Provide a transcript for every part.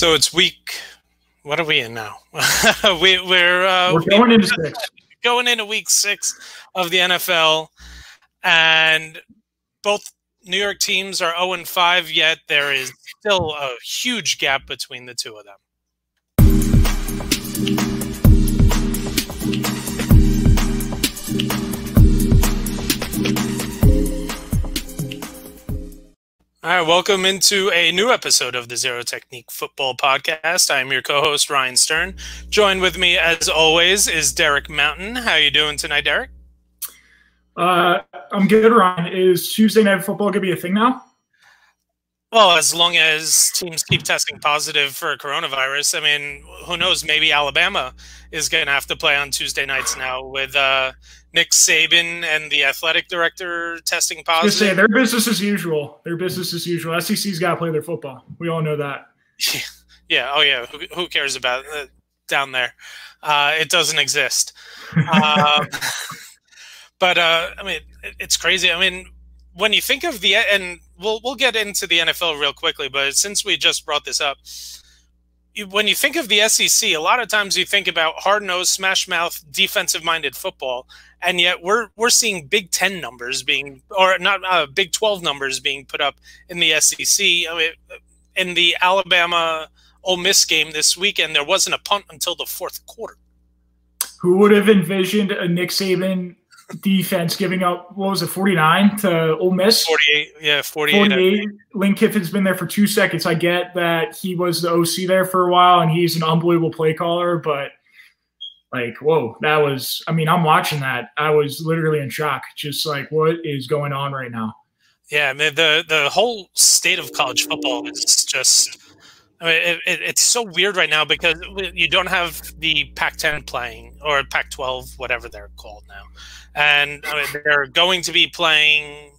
So it's week. What are we in now? We're going into 6. Going into week 6 of the NFL, and both New York teams are 0-5. Yet there is still a huge gap between the two of them. All right, welcome into a new episode of the Zero Technique Football Podcast. I'm your co-host, Ryan Stern. Joined with me, as always, is Derek Mountain. How you doing tonight, Derek? I'm good, Ryan. Is Tuesday Night Football going to be a thing now? Well, as long as teams keep testing positive for coronavirus. I mean, who knows? Maybe Alabama is going to have to play on Tuesday nights now with Nick Saban and the athletic director testing positive. Just say their business as usual. Their business as usual. SEC's got to play their football. We all know that. Yeah. Oh, yeah. Who cares about down there? It doesn't exist. But I mean, it's crazy. I mean, when you think of and we'll get into the NFL real quickly, but since we just brought this up, when you think of the SEC, a lot of times you think about hard-nosed, smash-mouth, defensive-minded football, and yet we're seeing Big 10 numbers being, or not Big 12 numbers being put up in the SEC. I mean, in the Alabama-Ole Miss game this weekend, there wasn't a punt until the fourth quarter. Who would have envisioned a Nick Saban defense giving up, what was it, 49 to Ole Miss? 48, yeah, 48. Lane Kiffin's been there for 2 seconds. I get that he was the OC there for a while, and he's an unbelievable play caller, but, like, whoa, that was – I mean, I'm watching that. I was literally in shock, just like, what is going on right now? Yeah, I mean, the whole state of college football is just – I mean, it's so weird right now because you don't have the Pac-10 playing, or Pac-12, whatever they're called now. And I mean, they're going to be playing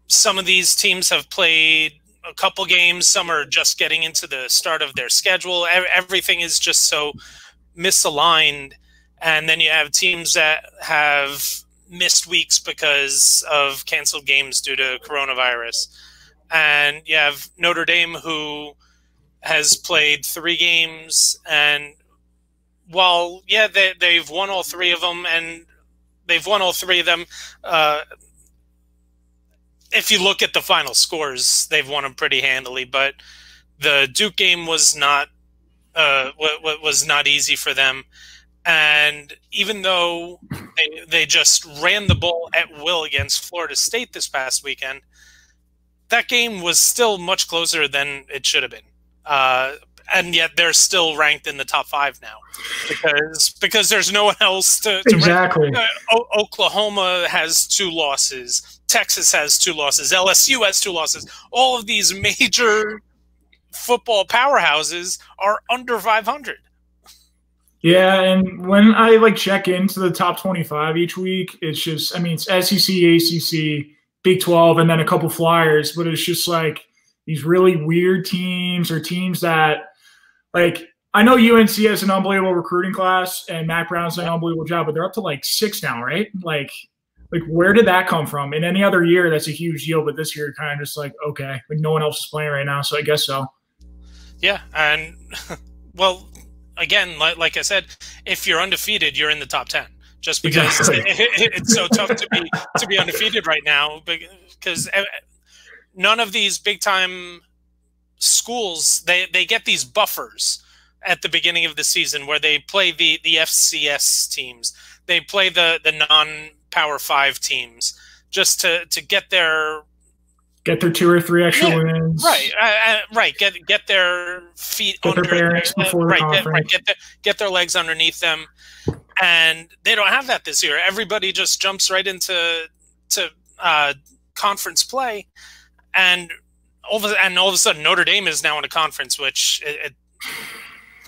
some of these teams have played a couple games. Some are just getting into the start of their schedule. Everything is just so misaligned. And then you have teams that have missed weeks because of canceled games due to coronavirus. And you have Notre Dame, who has played 3 games, and while, yeah, they've won all 3 of them, and they've won all 3 of them, if you look at the final scores, they've won them pretty handily. But the Duke game was not easy for them, and even though they just ran the ball at will against Florida State this past weekend, that game was still much closer than it should have been. And yet they're still ranked in the top 5 now because there's no one else to exactly. rank. Oklahoma has 2 losses. Texas has 2 losses. LSU has 2 losses. All of these major football powerhouses are under 500. Yeah, and when I check into the top 25 each week, it's just, I mean, it's SEC, ACC, Big 12, and then a couple flyers, but it's just like these really weird teams or teams that, like, I know UNC has an unbelievable recruiting class and Mac Brown's done an unbelievable job, but they're up to 6 now, right? Like where did that come from? In any other year, that's a huge deal, but this year kind of just like, okay, like no one else is playing right now, so I guess so. Yeah, and well, again, like I said, if you're undefeated, you're in the top 10. Just because exactly. It's so tough to be undefeated right now, because none of these big time schools they get these buffers at the beginning of the season where they play the FCS teams, they play the non-Power 5 teams just to get their 2 or 3 extra wins, right. Get their feet get under their bearings before the conference. Get their legs underneath them. And they don't have that this year. Everybody just jumps right into conference play, and all of a sudden Notre Dame is now in a conference. Which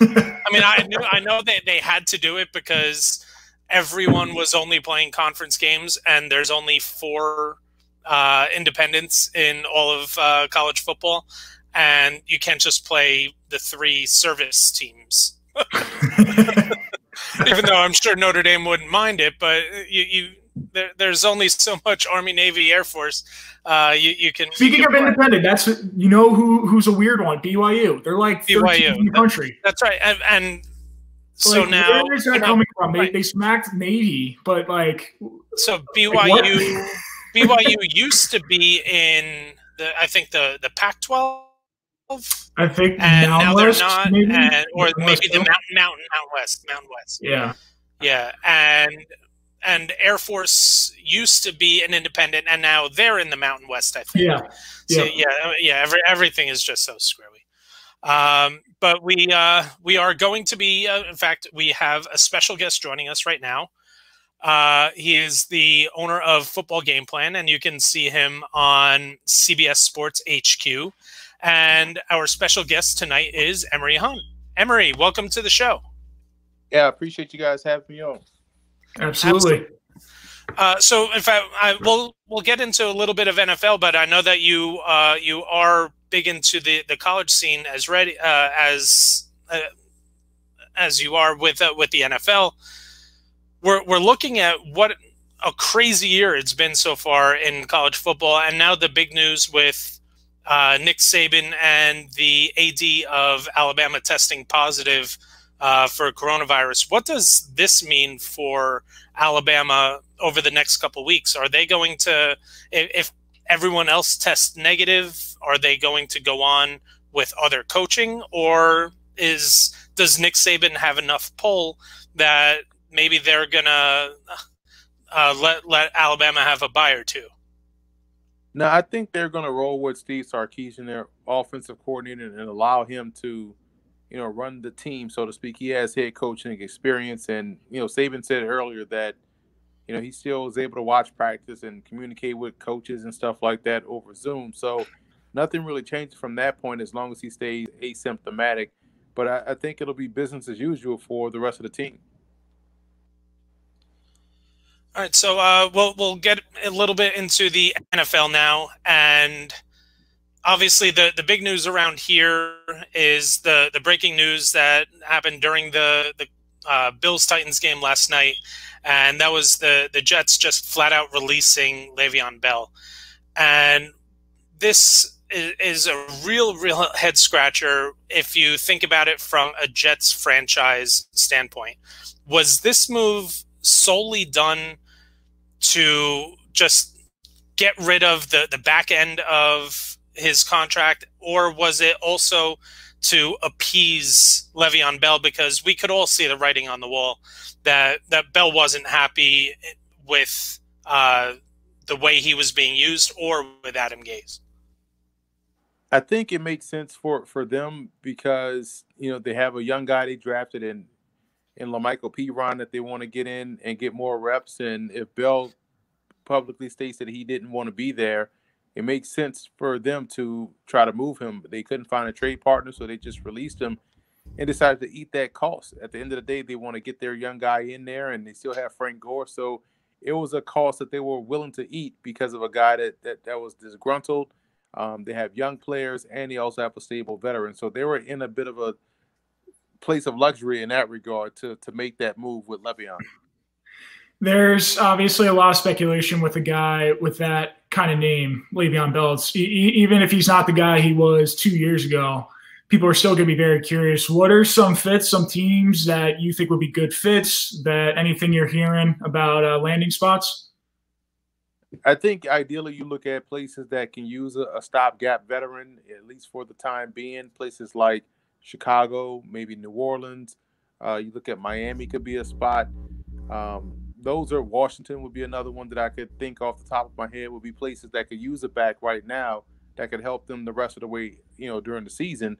I mean, I know they had to do it because everyone was only playing conference games, and there's only 4 independents in all of college football, and you can't just play the 3 service teams. Even though I'm sure Notre Dame wouldn't mind it, but there's only so much Army, Navy, Air Force you can. Speaking of independent, that's who's a weird one. BYU. They're like 13th in the country. That's right, and so like, now where is that coming from? They smacked Navy, but like so BYU used to be in I think the Pac-12. I think, and Mountain now West, they're not, maybe, or maybe the Mountain West. Yeah. And Air Force used to be an independent, and now they're in the Mountain West, I think. So, everything is just so screwy. But we are going to be, in fact, we have a special guest joining us right now. He is the owner of Football Game Plan, and you can see him on CBS Sports HQ. And our special guest tonight is Emory Hunt. Emory, welcome to the show. Yeah, I appreciate you guys having me on. Absolutely. So, in fact, we'll get into a little bit of NFL, but I know that you are big into the college scene as you are with the NFL. We're looking at what a crazy year it's been so far in college football, and now the big news with Nick Saban and the AD of Alabama testing positive for coronavirus. What does this mean for Alabama over the next couple of weeks? Are they going to, if everyone else tests negative, are they going to go on with other coaching, or does Nick Saban have enough pull that maybe they're gonna let Alabama have a bye or two? No, I think they're going to roll with Steve Sarkisian, their offensive coordinator, and allow him to, run the team, so to speak. He has head coaching experience, and Saban said earlier that he still is able to watch practice and communicate with coaches and stuff like that over Zoom. So nothing really changes from that point as long as he stays asymptomatic. But I think it'll be business as usual for the rest of the team. All right, so we'll get a little bit into the NFL now, and obviously the big news around here is the breaking news that happened during the Bills-Titans game last night, and that was the Jets just flat out releasing Le'Veon Bell, and this is a real head scratcher if you think about it from a Jets franchise standpoint. Was this move solely done to just get rid of the back end of his contract, or was it also to appease Le'Veon Bell? Because we could all see the writing on the wall that Bell wasn't happy with the way he was being used or with Adam Gase. I think it makes sense for them because, they have a young guy they drafted in LaMichael Piron that they want to get in and get more reps. And if Bell publicly states that he didn't want to be there, it makes sense for them to try to move him. They couldn't find a trade partner, so they just released him and decided to eat that cost. At the end of the day, they want to get their young guy in there, and they still have Frank Gore. So it was a cost that they were willing to eat because of a guy that was disgruntled. They have young players, and they also have a stable veteran. So they were in a bit of a place of luxury in that regard to make that move with Le'Veon. There's obviously a lot of speculation with a guy with that kind of name, Le'Veon Bell. Even if he's not the guy he was 2 years ago, people are still going to be very curious. What are some fits, some teams that you think would be good fits, that anything you're hearing about landing spots? I think ideally you look at places that can use a stopgap veteran, at least for the time being, places like Chicago, maybe New Orleans. You look at Miami could be a spot. Those are Washington would be another one that I could think off the top of my head would be places that could use a back right now that could help them the rest of the way, during the season.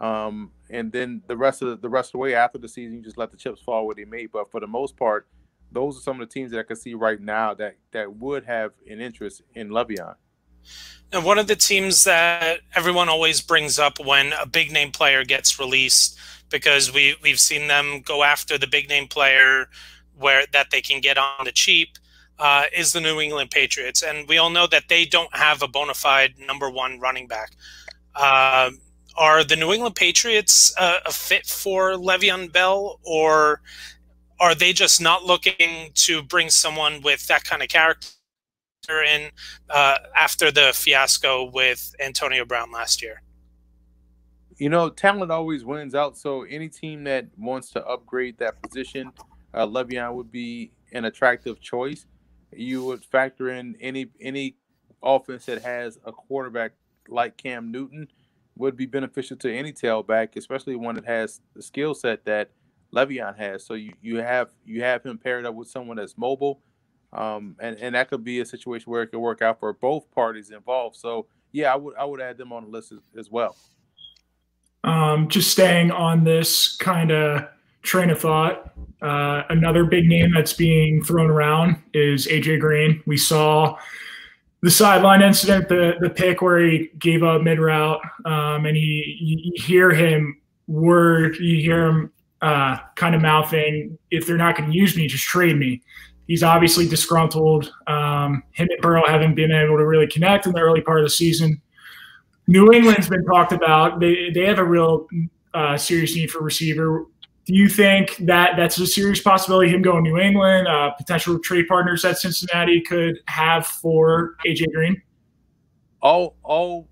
And then the rest of the way after the season, you just let the chips fall where they may. But for the most part, those are some of the teams that I can see right now that would have an interest in Le'Veon. And one of the teams that everyone always brings up when a big name player gets released, because we've seen them go after the big name player where that they can get on the cheap, is the New England Patriots. And we all know that they don't have a bona fide number one running back. Are the New England Patriots a fit for Le'Veon Bell, or are they just not looking to bring someone with that kind of character in after the fiasco with Antonio Brown last year? You know, talent always wins out. So any team that wants to upgrade that position, Le'Veon would be an attractive choice. You would factor in any offense that has a quarterback like Cam Newton would be beneficial to any tailback, especially one that has the skill set that Le'Veon has. So you have him paired up with someone that's mobile, and that could be a situation where it could work out for both parties involved. So yeah, I would add them on the list as well. Just staying on this kind of train of thought, another big name that's being thrown around is AJ Green. We saw the sideline incident, the pick where he gave up mid route, and you hear him kind of mouthing, "If they're not going to use me, just trade me." He's obviously disgruntled. Him and Burrow haven't been able to really connect in the early part of the season. New England's been talked about. They have a real serious need for receiver. Do you think that that's a serious possibility, him going to New England, potential trade partners that Cincinnati could have for AJ Green? All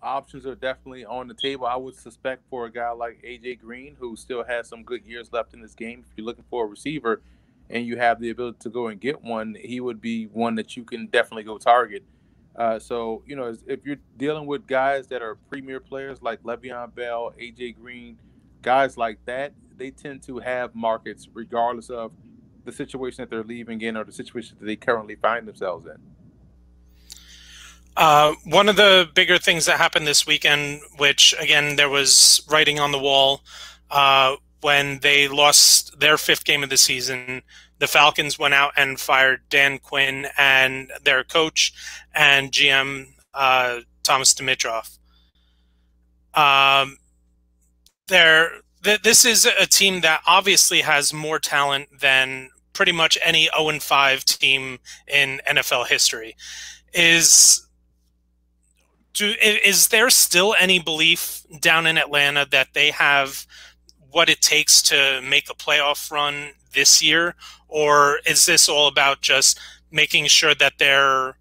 options are definitely on the table. I would suspect for a guy like AJ Green, who still has some good years left in this game, if you're looking for a receiver and you have the ability to go and get one, he would be one that you can definitely go target. So, you know, if you're dealing with guys that are premier players like Le'Veon Bell, AJ Green, guys like that, they tend to have markets regardless of the situation that they're leaving in or the situation that they currently find themselves in. One of the bigger things that happened this weekend, which, again, there was writing on the wall, when they lost their 5th game of the season, the Falcons went out and fired Dan Quinn and their coach and GM, Thomas Dimitroff. This is a team that obviously has more talent than pretty much any 0-5 team in NFL history. Is there still any belief down in Atlanta that they have what it takes to make a playoff run this year? Or is this all about just making sure that they're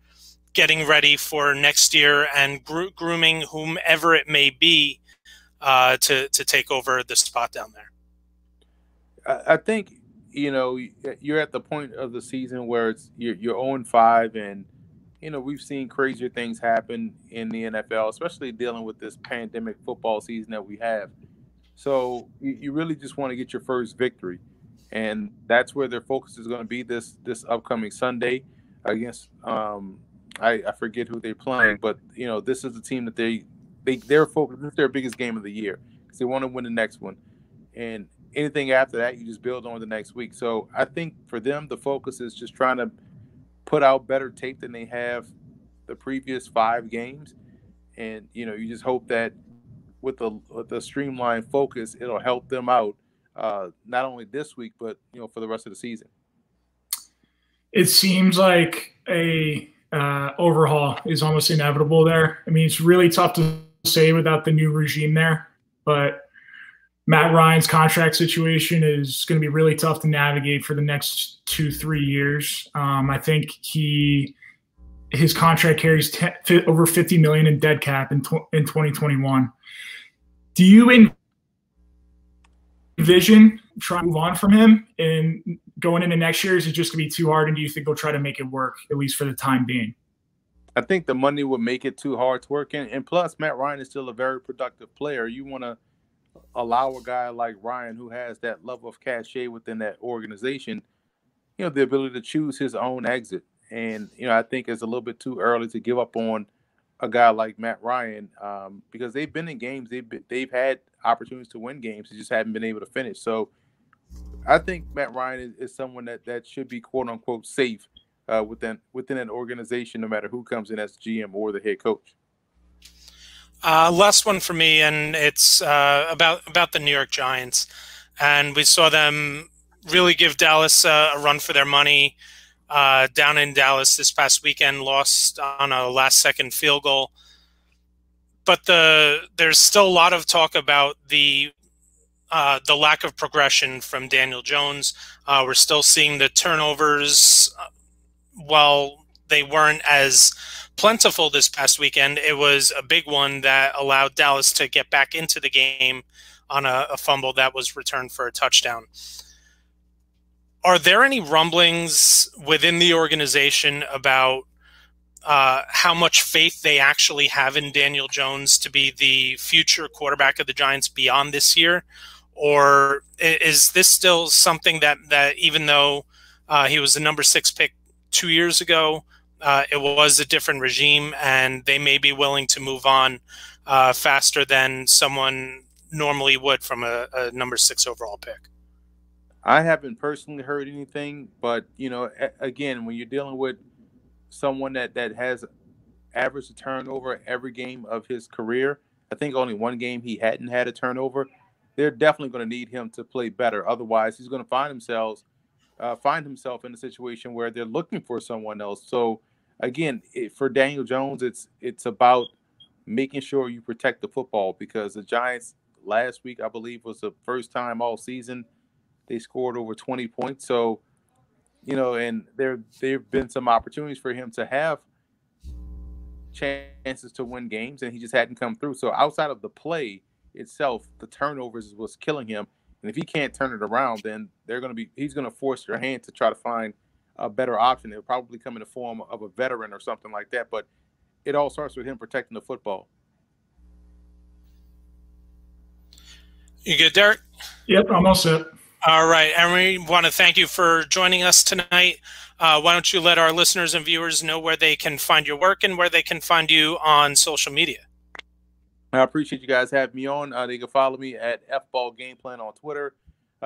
getting ready for next year and grooming whomever it may be to take over the spot down there? I think, you know, you're at the point of the season where you're 0-5, and you know, we've seen crazier things happen in the NFL, especially dealing with this pandemic football season that we have. So you really just want to get your first victory, and that's where their focus is going to be this upcoming Sunday against I forget who they're playing, but you know, this is the team that they're focused. This is their biggest game of the year because they want to win the next one, and anything after that you just build on the next week. So I think for them the focus is just trying to put out better tape than they have the previous 5 games, and you know, you just hope that with the streamlined focus, it'll help them out not only this week, but you know, for the rest of the season. It seems like a overhaul is almost inevitable there. I mean, it's really tough to say without the new regime there, but Matt Ryan's contract situation is going to be really tough to navigate for the next 2-3 years. I think his contract carries over $50 million in dead cap in 2021. Do you envision trying to move on from him and going into next year? Is it just going to be too hard, and do you think they'll try to make it work, at least for the time being? I think the money would make it too hard to work in, and plus Matt Ryan is still a very productive player. You want to allow a guy like Ryan, who has that level of cachet within that organization, you know, the ability to choose his own exit. And, you know, I think it's a little bit too early to give up on a guy like Matt Ryan because they've been in games. They've had opportunities to win games. They just haven't been able to finish. So I think Matt Ryan is someone that should be, quote unquote, safe within an organization, no matter who comes in as GM or the head coach. Last one for me, and it's about the New York Giants. And we saw them really give Dallas a run for their money down in Dallas this past weekend, lost on a last-second field goal. But there's still a lot of talk about the the lack of progression from Daniel Jones. We're still seeing the turnovers. While they weren't as plentiful this past weekend, it was a big one that allowed Dallas to get back into the game on a fumble that was returned for a touchdown. Are there any rumblings within the organization about how much faith they actually have in Daniel Jones to be the future quarterback of the Giants beyond this year? Or is this still something that even though he was the number 6 pick 2 years ago, it was a different regime and they may be willing to move on faster than someone normally would from a number 6 overall pick? I haven't personally heard anything, but, again, when you're dealing with someone that has averaged a turnover every game of his career, I think only one game he hadn't had a turnover, they're definitely going to need him to play better. Otherwise, he's going to find himself in a situation where they're looking for someone else. So, again, for Daniel Jones, it's about making sure you protect the football, because the Giants last week, I believe, was the first time all season they scored over 20 points. So, and there've been some opportunities for him to have chances to win games, and he just hadn't come through. So outside of the play itself, the turnovers was killing him. And if he can't turn it around, then he's going to force your hand to try to find a better option. It'll probably come in the form of a veteran or something like that. But it all starts with him protecting the football. You good, Derek? Yep, I'm all set. All right, Emory, want to thank you for joining us tonight. Why don't you let our listeners and viewers know where they can find your work and where they can find you on social media? I appreciate you guys having me on. They can follow me at FBall Game Plan on Twitter.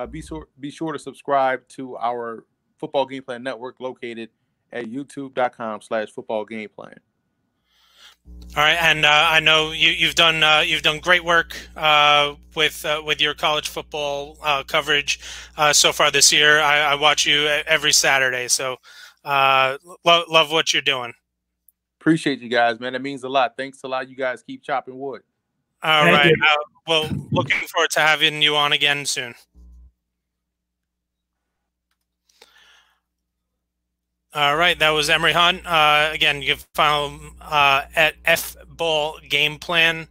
Be sure to subscribe to our Football Game Plan Network located at youtube.com/Football Game Plan. All right, and I know you've done great work with your college football coverage so far this year. I watch you every Saturday, so love what you're doing. Appreciate you guys, man. That means a lot. Thanks a lot. You guys keep chopping wood. All right. Well, looking forward to having you on again soon. All right, that was Emory Hunt. Again, you can follow him at FBall Game Plan.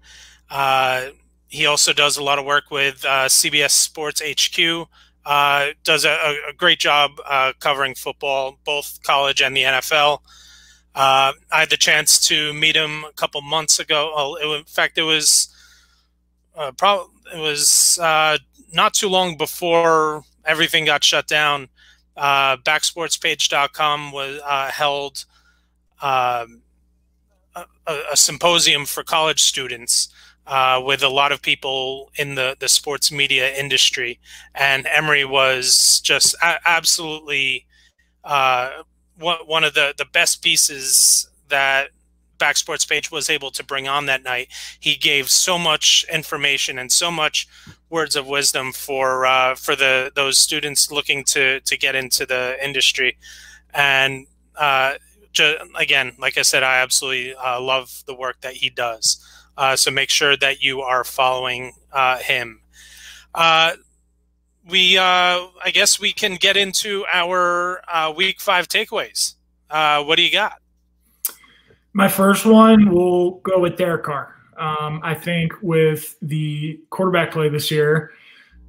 He also does a lot of work with CBS Sports HQ. Does a great job covering football, both college and the NFL. I had the chance to meet him a couple months ago. In fact, it was not too long before everything got shut down. Backsportspage.com was held a symposium for college students with a lot of people in the sports media industry, and Emory was just absolutely one of the best pieces that Backsports Page was able to bring on that night. He gave so much information and so much words of wisdom for those students looking to get into the industry. And again, like I said, I absolutely love the work that he does. So make sure that you are following him. I guess we can get into our Week 5 takeaways. What do you got? My first one, we'll go with Derek Carr. I think with the quarterback play this year,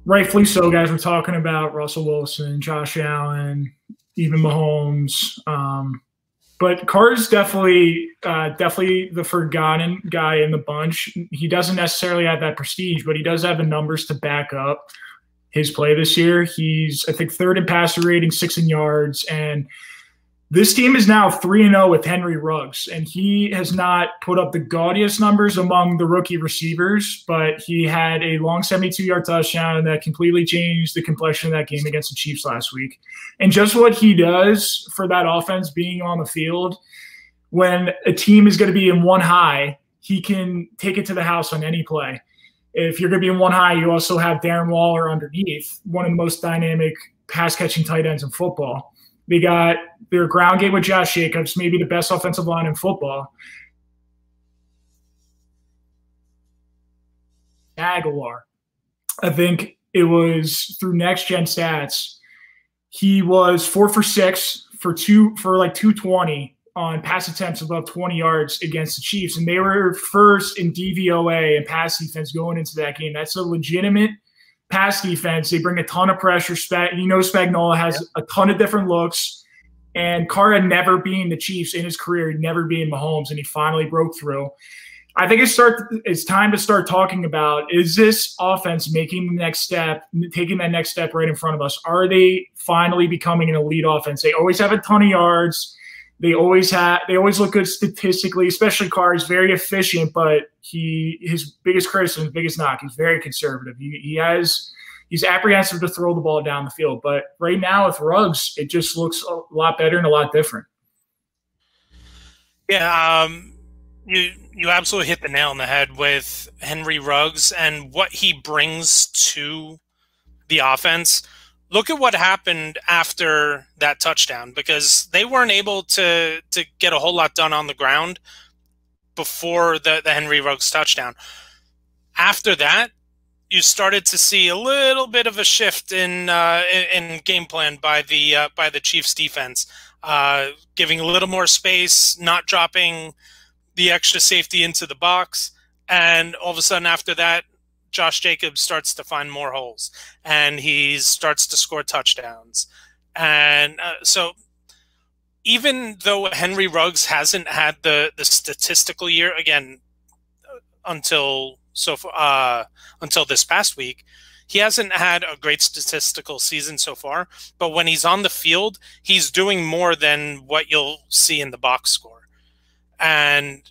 rightfully so, guys, we're talking about Russell Wilson, Josh Allen, even Mahomes. But Carr is definitely the forgotten guy in the bunch. He doesn't necessarily have that prestige, but he does have the numbers to back up his play this year. He's, I think, 3rd in passer rating, 6th in yards, and this team is now 3-0 with Henry Ruggs, and he has not put up the gaudiest numbers among the rookie receivers, but he had a long 72-yard touchdown that completely changed the complexion of that game against the Chiefs last week. And just what he does for that offense being on the field, when a team is going to be in one high, he can take it to the house on any play. If you're going to be in one high, you also have Darren Waller underneath, one of the most dynamic pass-catching tight ends in football. They got their ground game with Josh Jacobs, maybe the best offensive line in football. Aguilar. I think it was through next gen stats. He was 4 for 6 for 220 on pass attempts above 20 yards against the Chiefs. And they were first in DVOA and pass defense going into that game. That's a legitimate pass defense. They bring a ton of pressure. Spagnuolo has a ton of different looks. And Carr had never been the Chiefs in his career. He'd never been Mahomes, and he finally broke through. I think it's time to start talking about, is this offense making the next step, taking that next step right in front of us? Are they finally becoming an elite offense? They always have a ton of yards. They always look good statistically, especially Carr is very efficient, but his biggest criticism, biggest knock, he's very conservative. He's apprehensive to throw the ball down the field. But right now with Ruggs, it just looks a lot better and a lot different. Yeah, you absolutely hit the nail on the head with Henry Ruggs and what he brings to the offense. Look at what happened after that touchdown, because they weren't able to get a whole lot done on the ground before the Henry Ruggs touchdown. After that, you started to see a little bit of a shift in game plan by the Chiefs defense, giving a little more space, not dropping the extra safety into the box, and all of a sudden after that, Josh Jacobs starts to find more holes, and he starts to score touchdowns. And so even though Henry Ruggs hasn't had the statistical year, again, until this past week, he hasn't had a great statistical season so far. But when he's on the field, he's doing more than what you'll see in the box score. And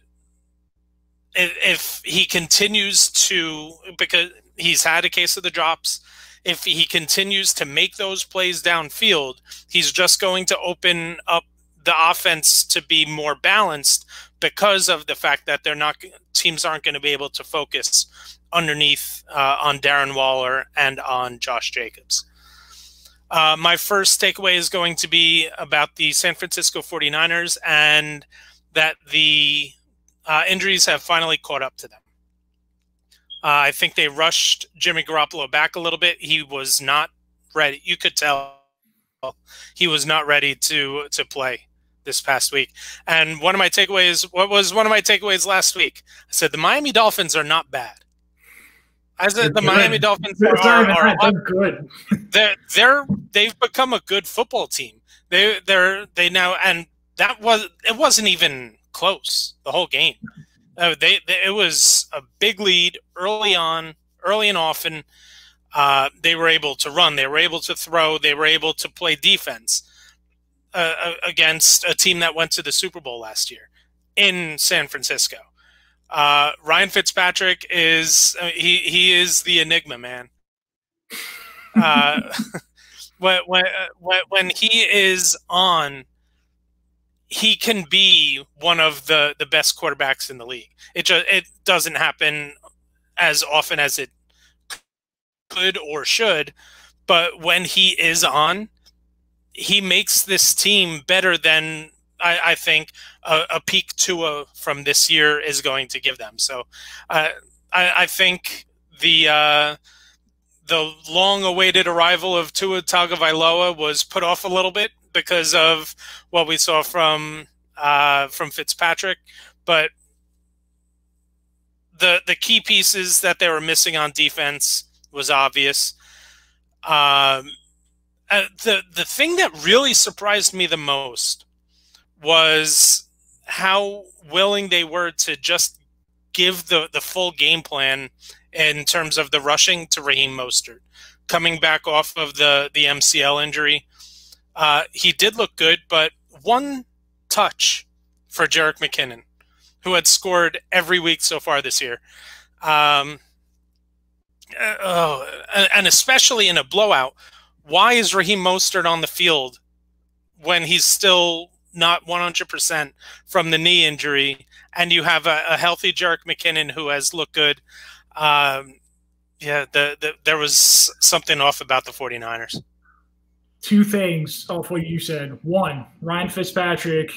if he continues to, because he's had a case of the drops, if he continues to make those plays downfield, he's just going to open up the offense to be more balanced, because of the fact that teams aren't going to be able to focus underneath on Darren Waller and on Josh Jacobs. My first takeaway is going to be about the San Francisco 49ers, and that the injuries have finally caught up to them. I think they rushed Jimmy Garoppolo back a little bit. He was not ready. You could tell he was not ready to play this past week. And what was one of my takeaways last week? I said the Miami Dolphins are not bad. I said the Miami Dolphins are good. They've become a good football team. They now, and it wasn't even close the whole game. It was a big lead early and often. They were able to run, they were able to throw, they were able to play defense against a team that went to the Super Bowl last year in San Francisco. Ryan Fitzpatrick is the enigma, man. When he is on, he can be one of the best quarterbacks in the league. It doesn't happen as often as it could or should, but when he is on, he makes this team better than I think a peak Tua from this year is going to give them. So I think the long-awaited arrival of Tua Tagovailoa was put off a little bit because of what we saw from Fitzpatrick, but the key pieces that they were missing on defense was obvious. The thing that really surprised me the most was how willing they were to just give the full game plan in terms of the rushing to Raheem Mostert. Coming back off of the MCL injury, he did look good, but one touch for Jerick McKinnon, who had scored every week so far this year. And especially in a blowout, why is Raheem Mostert on the field when he's still not 100% from the knee injury, and you have a healthy Jerick McKinnon who has looked good? There was something off about the 49ers. Two things off what you said. One, Ryan Fitzpatrick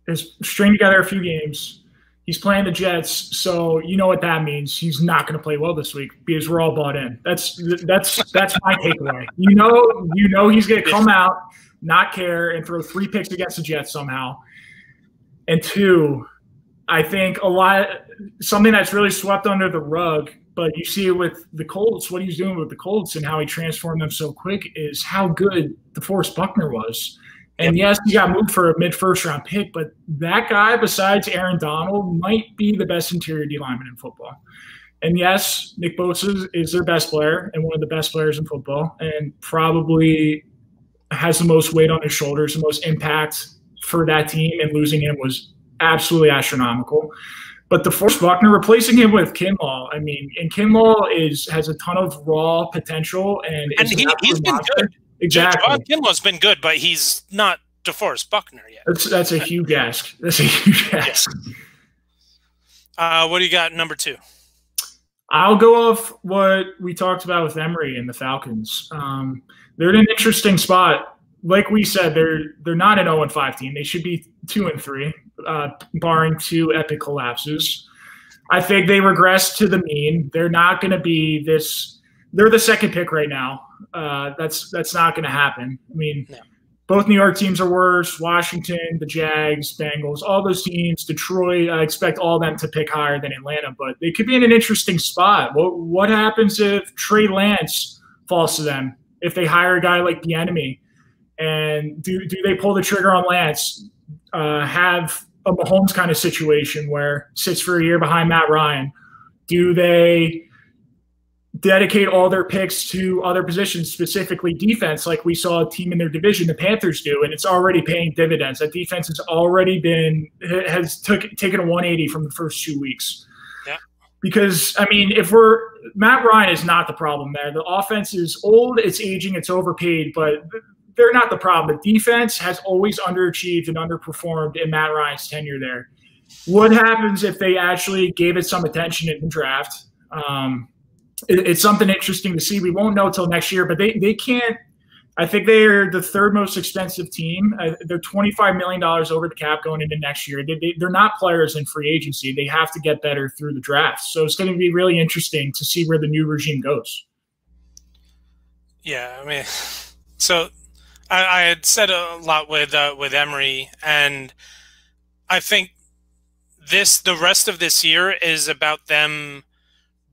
has stringed together a few games. He's playing the Jets, so you know what that means. He's not going to play well this week because we're all bought in. That's my takeaway. You know he's going to come out, not care, and throw 3 picks against the Jets somehow. And 2, I think something that's really swept under the rug, but you see it with the Colts, what he's doing with the Colts and how he transformed them so quick is how good DeForest Buckner was. And yes, he got moved for a mid-first round pick, but that guy, besides Aaron Donald, might be the best interior D lineman in football. And yes, Nick Bosa is their best player and one of the best players in football, and probably has the most weight on his shoulders, the most impact for that team. And losing him was absolutely astronomical. But DeForest Buckner, replacing him with Kinlaw, and Kinlaw has a ton of raw potential, and he's been good. Exactly. Javon Kinlaw's been good, but he's not DeForest Buckner yet. That's a huge ask. That's a huge ask. What do you got number 2? I'll go off what we talked about with Emory and the Falcons. They're in an interesting spot. Like we said, they're not an 0-5 team. They should be 2-3, barring 2 epic collapses. I think they regress to the mean. They're not going to be this. They're the second pick right now. That's not going to happen. I mean, both New York teams are worse. Washington, the Jags, Bengals, all those teams, Detroit, I expect all of them to pick higher than Atlanta, but they could be in an interesting spot. What happens if Trey Lance falls to them? If they hire a guy like Bieniemy, and do they pull the trigger on Lance? Have a Mahomes kind of situation where sits for a year behind Matt Ryan? Do they dedicate all their picks to other positions, specifically defense, like we saw a team in their division, the Panthers, do, and it's already paying dividends? That defense has already taken a 180 from the first 2 weeks. Yeah. Because, I mean, Matt Ryan is not the problem there. The offense is old, it's aging, it's overpaid, but they're not the problem. The defense has always underachieved and underperformed in Matt Ryan's tenure there. What happens if they actually gave it some attention in the draft? It's something interesting to see. We won't know until next year, but they can't. I think they're the 3rd most expensive team. They're $25 million over the cap going into next year. They're not players in free agency. They have to get better through the draft. So it's going to be really interesting to see where the new regime goes. Yeah, I mean, so I had said a lot with Emory, and I think the rest of this year is about them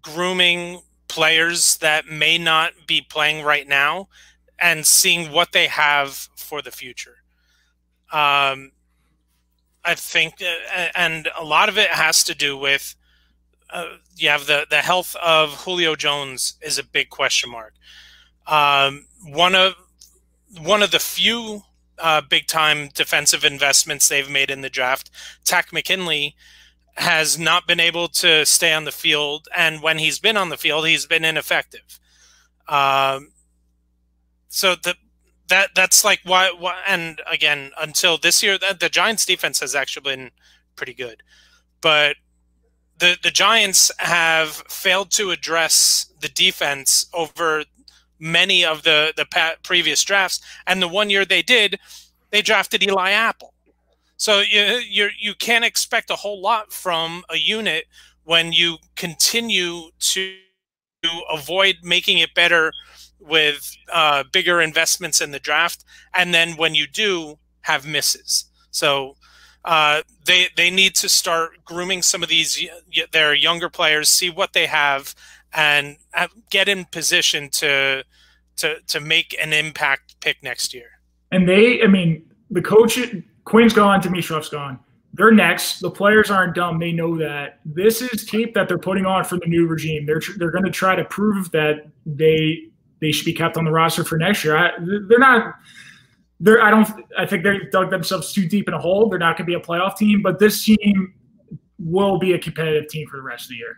grooming players that may not be playing right now and seeing what they have for the future. I think, and a lot of it has to do with you have the health of Julio Jones is a big question mark. One of the few big time defensive investments they've made in the draft, Takk McKinley, has not been able to stay on the field, and when he's been on the field, he's been ineffective. So that's like why. And again, until this year, the Giants' defense has actually been pretty good, but the Giants have failed to address the defense over many of the previous drafts, and the one year they did, they drafted Eli Apple. So you can't expect a whole lot from a unit when you continue to avoid making it better with bigger investments in the draft, and then when you do, have misses. So they need to start grooming some of their younger players, see what they have, and get in position to make an impact pick next year. And the coach. Quinn's gone, Dimitroff's gone. They're next. The players aren't dumb. They know that. This is tape that they're putting on for the new regime. They're going to try to prove that they should be kept on the roster for next year. I think they dug themselves too deep in a hole. They're not going to be a playoff team, but this team will be a competitive team for the rest of the year.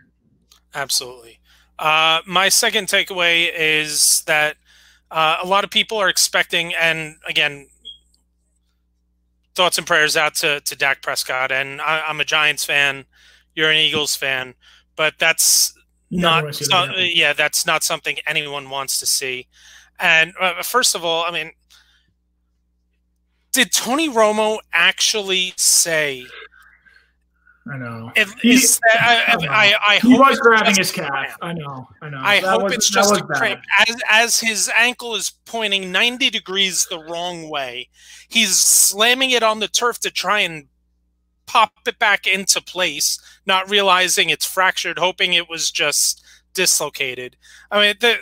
Absolutely. My second takeaway is that a lot of people are expecting, and again, thoughts and prayers out to Dak Prescott. And I'm a Giants fan. You're an Eagles fan, but that's not something anyone wants to see. And first of all, I mean, did Tony Romo actually say I know. He was grabbing his calf. I know. I hope it's just a cramp. As his ankle is pointing 90 degrees the wrong way, he's slamming it on the turf to try and pop it back into place, not realizing it's fractured, hoping it was just dislocated. I mean,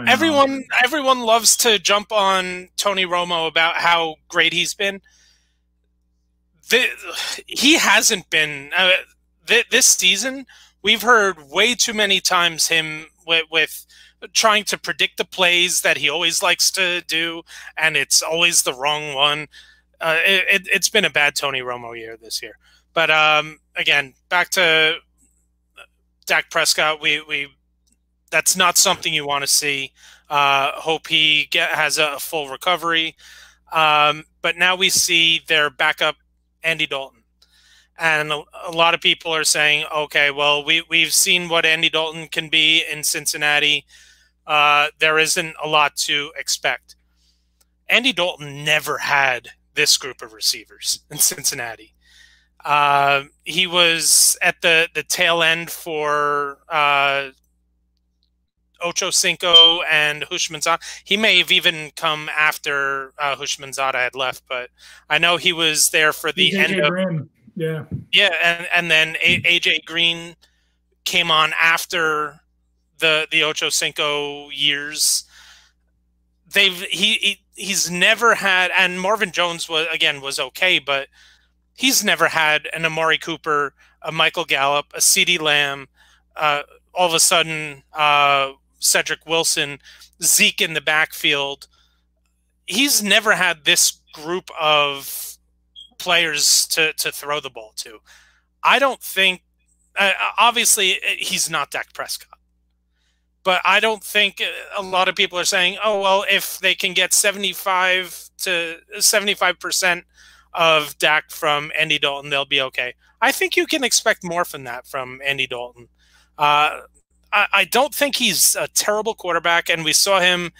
everyone loves to jump on Tony Romo about how great he's been. He hasn't been this season. We've heard way too many times him with trying to predict the plays that he always likes to do, and it's always the wrong one. It's been a bad Tony Romo year this year. But again, back to Dak Prescott. That's not something you want to see. Hope he has a full recovery. But now we see their backup, Andy Dalton. And a lot of people are saying, okay, well, we've seen what Andy Dalton can be in Cincinnati. There isn't a lot to expect. Andy Dalton never had this group of receivers in Cincinnati. He was at the tail end for Ocho Cinco and Hushmanzada. He may have even come after Hushmanzada had left, but I know he was there for the end of Green. and then AJ Green came on after the Ocho Cinco years. He's never had, and Marvin Jones was okay, but he's never had an Amari Cooper, a Michael Gallup, a CeeDee Lamb, all of a sudden Cedric Wilson, Zeke in the backfield. He's never had this group of players to throw the ball to. I don't think, obviously he's not Dak Prescott, but I don't think a lot of people are saying, oh, well, if they can get 75% of Dak from Andy Dalton, they'll be okay. I think you can expect more from that from Andy Dalton. I don't think he's a terrible quarterback, and we saw him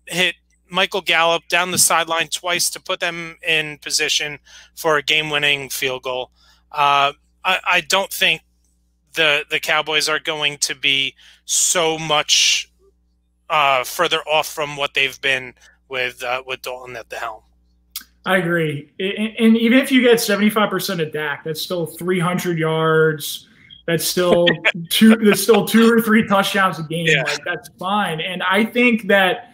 hit Michael Gallup down the sideline twice to put them in position for a game-winning field goal. I don't think the Cowboys are going to be so much further off from what they've been with Dalton at the helm. I agree. And even if you get 75% of Dak, that's still 300 yards. That's still two or three touchdowns a game. Yeah. Like, that's fine. And I think that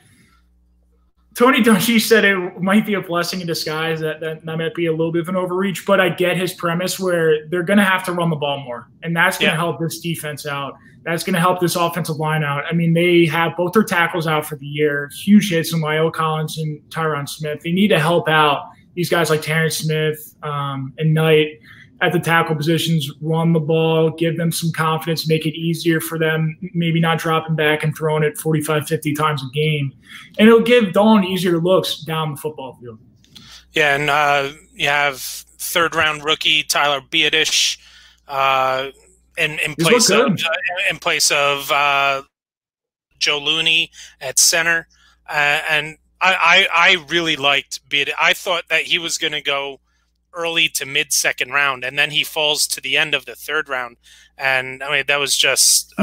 Tony Dungy said it might be a blessing in disguise. That might be a little bit of an overreach, but I get his premise where they're going to have to run the ball more, and that's going to help this defense out. That's going to help this offensive line out. I mean, they have both their tackles out for the year. Huge hits from Lyle Collins and Tyron Smith. They need to help out these guys like Terrence Smith and Knight at the tackle positions, run the ball, give them some confidence, make it easier for them, maybe not dropping back and throwing it 45, 50 times a game. And it'll give Dalton easier looks down the football field. Yeah, and you have third-round rookie Tyler Beattish in place of Joe Looney at center. And I really liked Beattish. I thought that he was going to go early to mid-second round, and then he falls to the end of the third round. And I mean, that was just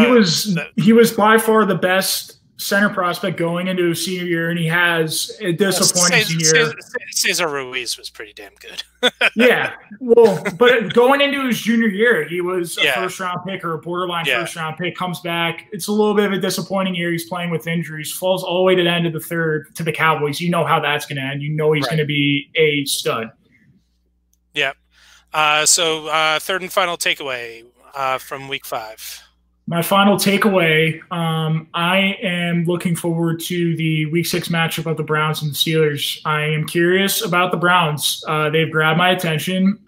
he was by far the best center prospect going into his senior year, and he has a disappointing year. Cesar Ruiz was pretty damn good. Yeah, well, but going into his junior year, he was a first-round pick or a borderline first-round pick. Comes back, it's a little bit of a disappointing year. He's playing with injuries, falls all the way to the end of the third to the Cowboys. You know how that's going to end. You know he's going to be a stud. Yeah. So third and final takeaway from week 5. My final takeaway, I am looking forward to the week 6 matchup of the Browns and the Steelers. I am curious about the Browns. They've grabbed my attention.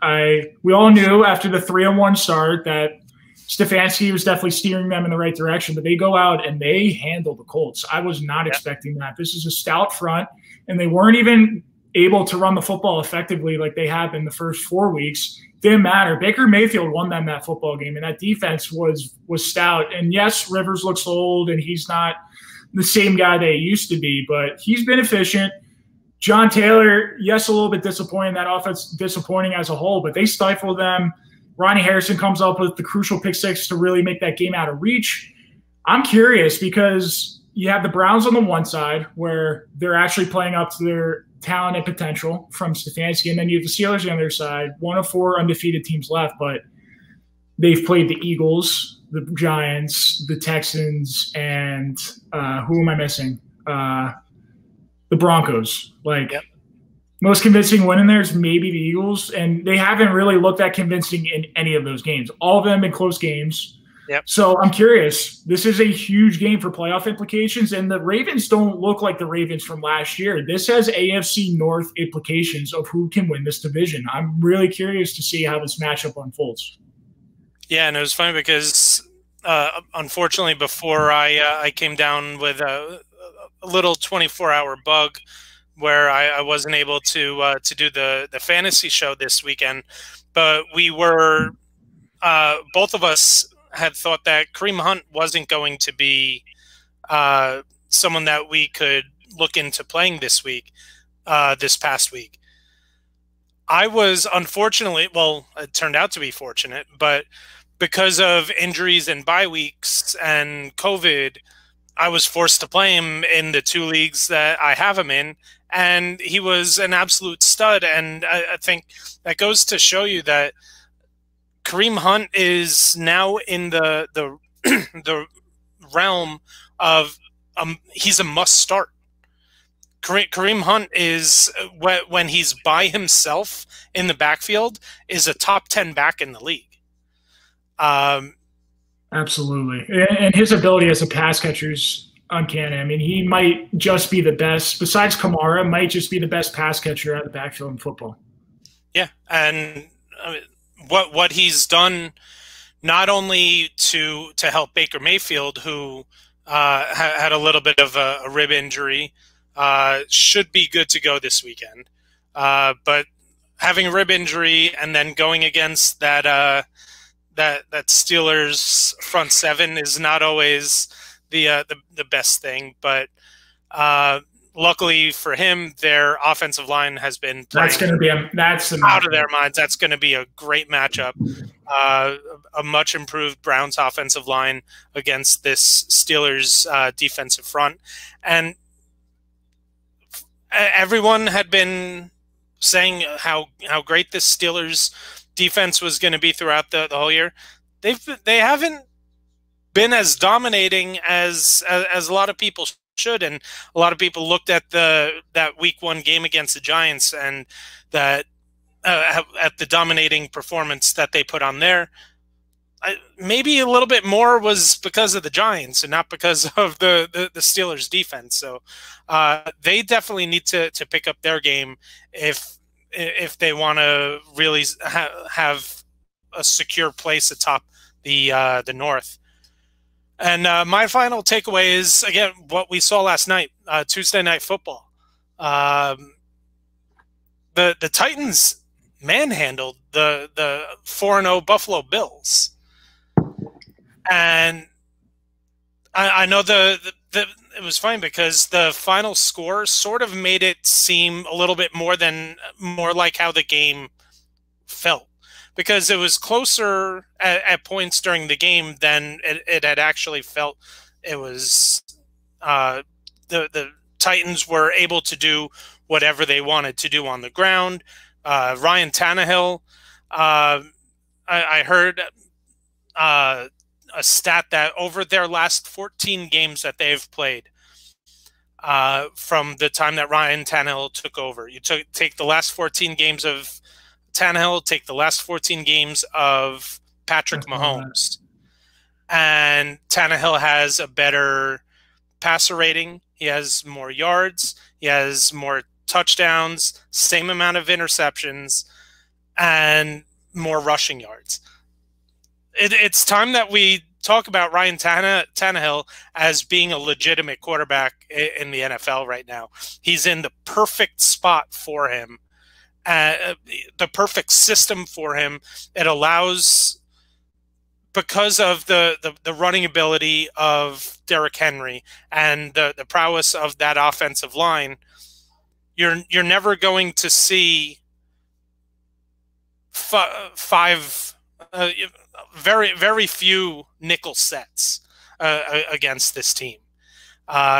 We all knew after the 3-1 start that Stefanski was definitely steering them in the right direction, but they go out and they handle the Colts. I was not expecting that. This is a stout front, and they weren't even able to run the football effectively like they have in the first 4 weeks. Didn't matter. Baker Mayfield won them that football game, and that defense was stout. And yes, Rivers looks old, and he's not the same guy that he used to be, but he's been efficient. John Taylor, yes, a little bit disappointing. That offense disappointing as a whole, but they stifle them. Ronnie Harrison comes up with the crucial pick six to really make that game out of reach. I'm curious because you have the Browns on the one side where they're actually playing up to their talent and potential from Stefanski, and then you have the Steelers on the other side, one of four undefeated teams left, but they've played the Eagles, the Giants, the Texans, and who am I missing? The Broncos. Like, yep. Most convincing win in there is maybe the Eagles, and they haven't really looked that convincing in any of those games. All of them have been close games. Yep. So I'm curious. This is a huge game for playoff implications, and the Ravens don't look like the Ravens from last year. This has AFC North implications of who can win this division. I'm really curious to see how this matchup unfolds. Yeah, and it was funny because unfortunately before I came down with a little 24-hour bug where I wasn't able to do the fantasy show this weekend, but we were both of us had thought that Kareem Hunt wasn't going to be someone that we could look into playing this week, this past week. I was unfortunately, well, it turned out to be fortunate, but because of injuries and bye weeks and COVID, I was forced to play him in the two leagues that I have him in, and he was an absolute stud. And I think that goes to show you that Kareem Hunt is now in the the realm of he's a must start. Kareem Hunt is, when he's by himself in the backfield, is a top 10 back in the league. Absolutely. And his ability as a pass catcher is uncanny. I mean, he might just be the best, besides Kamara, might just be the best pass catcher out of the backfield in football. Yeah, and what he's done, not only to help Baker Mayfield, who had a little bit of a rib injury, should be good to go this weekend. But having a rib injury and then going against that Steelers front seven is not always the best thing. But luckily for him, their offensive line has been that's going to be out of their minds. That's going to be a great matchup. A much improved Browns offensive line against this Steelers defensive front, and everyone had been saying how great this Steelers defense was going to be throughout the whole year. They haven't been as dominating as a lot of people should, and a lot of people looked at that week one game against the Giants and that at the dominating performance that they put on there. Maybe a little bit more was because of the Giants and not because of the Steelers defense. So they definitely need to pick up their game if they want to really have a secure place atop the North. And my final takeaway is, again, what we saw last night, Tuesday Night Football. The Titans manhandled the 4-0 Buffalo Bills. And I know it was fine because the final score sort of made it seem a little bit more like how the game felt, because it was closer at points during the game than it had actually felt. It was the Titans were able to do whatever they wanted to do on the ground. Ryan Tannehill, I heard a stat that over their last 14 games that they've played, from the time that Ryan Tannehill took over, you take the last 14 games of Tannehill, take the last 14 games of Patrick Mahomes, and Tannehill has a better passer rating. He has more yards. He has more touchdowns, same amount of interceptions, and more rushing yards. It's time that we talk about Ryan Tannehill as being a legitimate quarterback in the NFL right now. He's in the perfect spot for him, the perfect system for him. It allows, because of the running ability of Derrick Henry and the prowess of that offensive line, you're never going to see five very few nickel sets against this team.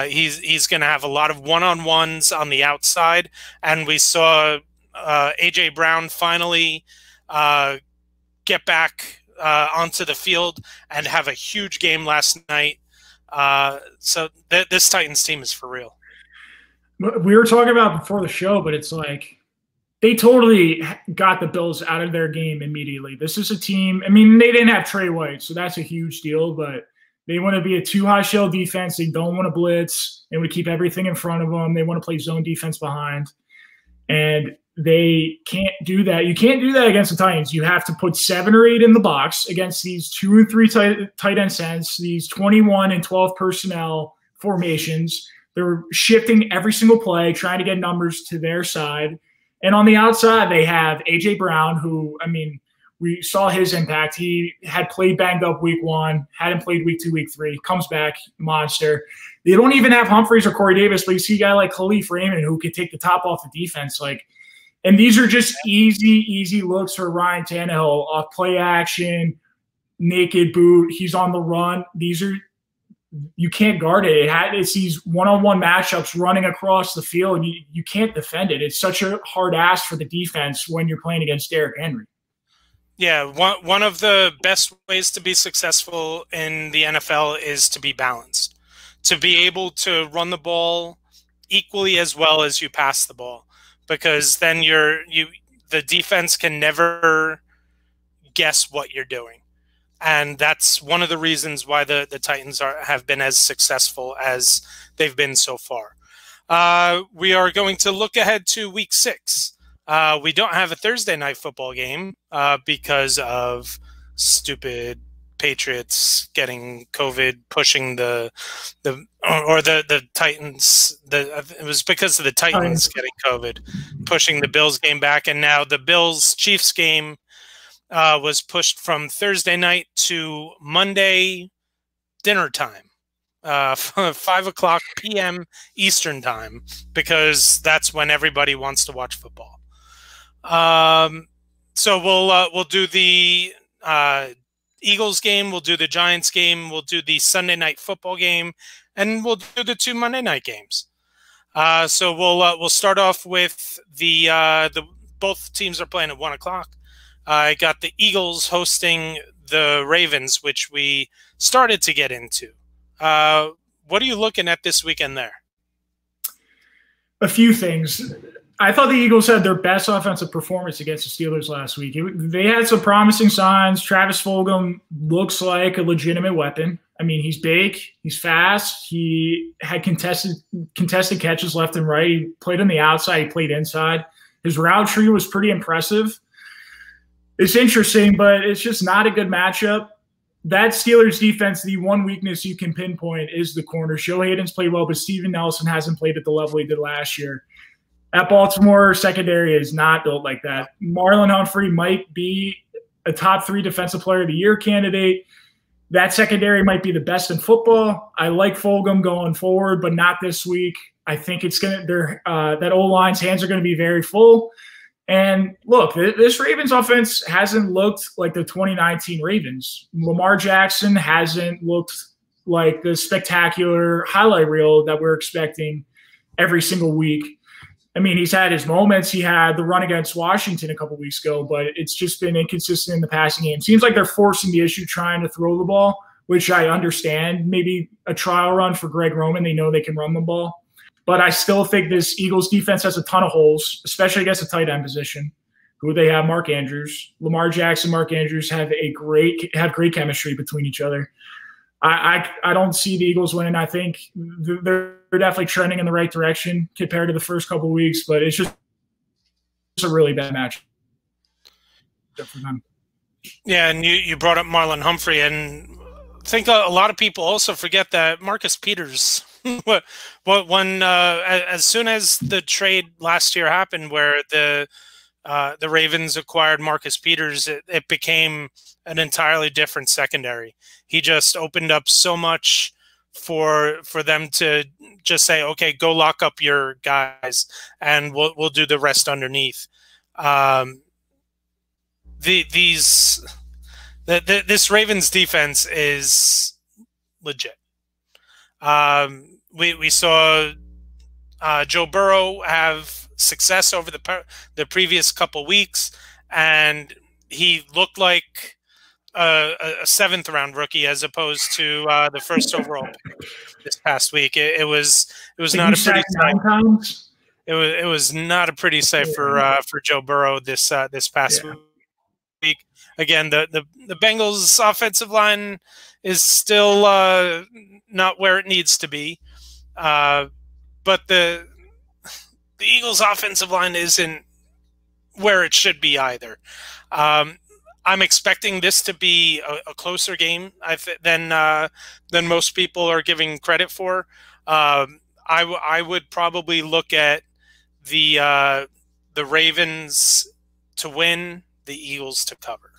He's going to have a lot of one-on-ones on the outside, and we saw A.J. Brown finally get back onto the field and have a huge game last night. So this Titans team is for real. We were talking about before the show, but it's like they totally got the Bills out of their game immediately. This is a team. I mean, they didn't have Trey White, so that's a huge deal, but they want to be a two-high shell defense. They don't want to blitz. They want to keep everything in front of them. They want to play zone defense behind. And they can't do that. You can't do that against the Titans. You have to put 7 or 8 in the box against these 2 and 3 tight end sets, these 21 and 12 personnel formations. They're shifting every single play, trying to get numbers to their side. And on the outside, they have A.J. Brown, who, I mean, we saw his impact. He had played banged up week 1, hadn't played week 2, week 3, comes back, monster. They don't even have Humphreys or Corey Davis, but you see a guy like Khalif Raymond who could take the top off the defense. And these are just easy looks for Ryan Tannehill off play action, naked boot. He's on the run. You can't guard it. It's these one-on-one matchups running across the field. You can't defend it. It's such a hard ask for the defense when you're playing against Derrick Henry. Yeah, one of the best ways to be successful in the NFL is to be balanced, to be able to run the ball equally as well as you pass the ball, because then the defense can never guess what you're doing. And that's one of the reasons why the Titans have been as successful as they've been so far. We are going to look ahead to week 6. We don't have a Thursday night football game because of stupid Patriots getting COVID, pushing the Titans. It was because of the Titans getting COVID, pushing the Bills game back, and now the Bills Chiefs game was pushed from Thursday night to Monday dinner time, 5:00 p.m. Eastern time, because that's when everybody wants to watch football. So we'll do the Eagles game, we'll do the Giants game, we'll do the Sunday night football game, and we'll do the 2 Monday night games. So we'll start off with the both teams are playing at 1:00. I got the Eagles hosting the Ravens, which we started to get into. What are you looking at this weekend there? A few things. I thought the Eagles had their best offensive performance against the Steelers last week. They had some promising signs. Travis Fulgham looks like a legitimate weapon. I mean, he's big, he's fast. He had contested catches left and right. He played on the outside, he played inside. His route tree was pretty impressive. It's interesting, but it's just not a good matchup. That Steelers defense, the one weakness you can pinpoint is the corner. Joe Hayden's played well, but Steven Nelson hasn't played at the level he did last year. At Baltimore, secondary is not built like that. Marlon Humphrey might be a top 3 defensive player of the year candidate. That secondary might be the best in football. I like Fulgham going forward, but not this week. I think it's going to that O-line's hands are going to be very full. And look, this Ravens offense hasn't looked like the 2019 Ravens. Lamar Jackson hasn't looked like the spectacular highlight reel that we're expecting every single week. I mean, he's had his moments. He had the run against Washington a couple weeks ago, but it's just been inconsistent in the passing game. Seems like they're forcing the issue trying to throw the ball, which I understand. Maybe a trial run for Greg Roman. They know they can run the ball. But I still think this Eagles defense has a ton of holes, especially against the tight end position. Who they have, Mark Andrews. Lamar Jackson, Mark Andrews have great chemistry between each other. I don't see the Eagles winning. I think they're definitely trending in the right direction compared to the first couple of weeks, but it's just a really bad match for them. Yeah, and you brought up Marlon Humphrey, and I think a lot of people also forget that Marcus Peters, as soon as the trade last year happened where the Ravens acquired Marcus Peters, it became an entirely different secondary. He just opened up so much for them to just say, okay, go lock up your guys, and we'll do the rest underneath. This Ravens defense is legit. We saw Joe Burrow have success over the previous couple weeks, and he looked like a 7th round rookie as opposed to the first overall pick this past week. It was not a pretty sight. It was not a pretty sight for Joe Burrow this past week. Again, the Bengals offensive line is still not where it needs to be, but the Eagles offensive line isn't where it should be either. I'm expecting this to be a closer game than most people are giving credit for. I would probably look at the Ravens to win, the Eagles to cover.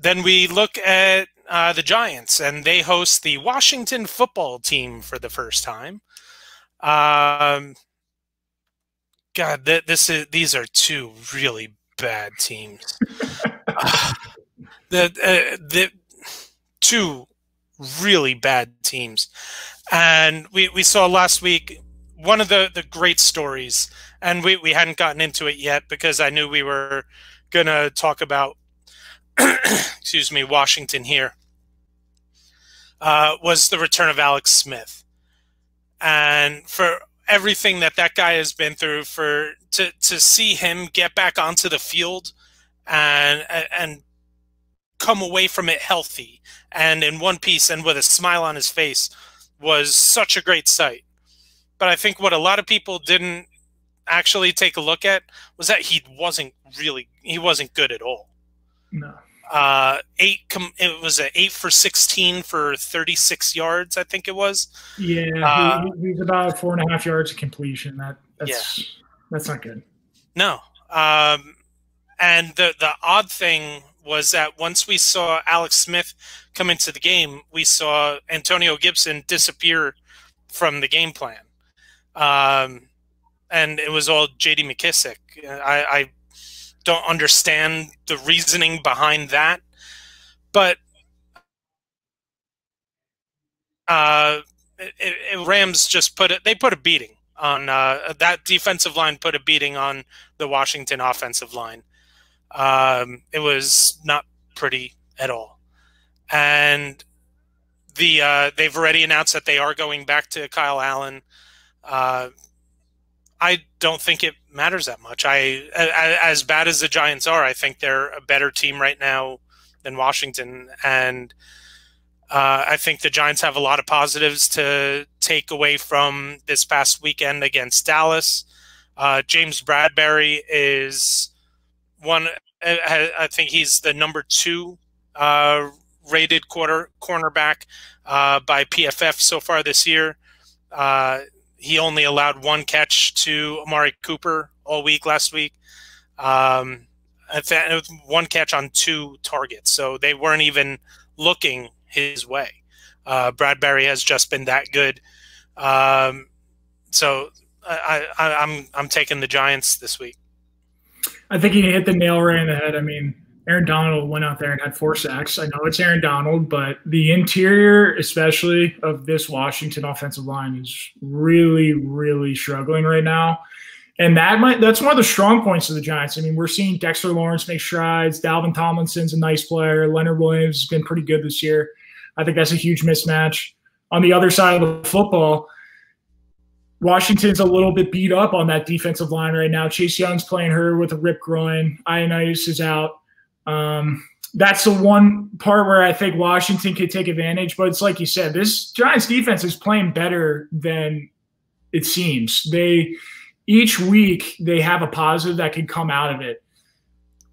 Then we look at the Giants, and they host the Washington football team for the first time. God, these are two really bad teams. The two really bad teams. And we saw last week one of the great stories, and we hadn't gotten into it yet because I knew we were going to talk about excuse me, Washington here, was the return of Alex Smith. And for everything that guy has been through, to see him get back onto the field and come away from it healthy and in one piece and with a smile on his face was such a great sight. But I think what a lot of people didn't actually take a look at was that he wasn't good at all. No. It was an 8 for 16 for 36 yards, I think it was. Yeah, he's about 4.5 yards of completion. That's not good. No. And the odd thing was that once we saw Alex Smith come into the game, we saw Antonio Gibson disappear from the game plan. And it was all J.D. McKissick. I don't understand the reasoning behind that, but Rams just put a beating on that defensive line. Put a beating on the Washington offensive line. It was not pretty at all, and they've already announced that they are going back to Kyle Allen. I don't think it matters that much. As bad as the Giants are, I think they're a better team right now than Washington. And I think the Giants have a lot of positives to take away from this past weekend against Dallas. James Bradbury is one. I think he's the number 2 rated cornerback by PFF so far this year. He only allowed 1 catch to Amari Cooper all week last week. I think it was 1 catch on 2 targets, so they weren't even looking his way. Bradbury has just been that good. So I'm taking the Giants this week. I think he hit the nail right in the head. I mean, Aaron Donald went out there and had 4 sacks. I know it's Aaron Donald, but the interior, especially of this Washington offensive line, is really, really struggling right now. And that's one of the strong points of the Giants. I mean, we're seeing Dexter Lawrence make strides. Dalvin Tomlinson's a nice player. Leonard Williams has been pretty good this year. I think that's a huge mismatch. On the other side of the football, Washington's a little bit beat up on that defensive line right now. Chase Young's playing hurt with a ripped groin. Ioannidis is out. That's the one part where I think Washington could take advantage. But it's like you said, this Giants defense is playing better than it seems. Each week they have a positive that can come out of it.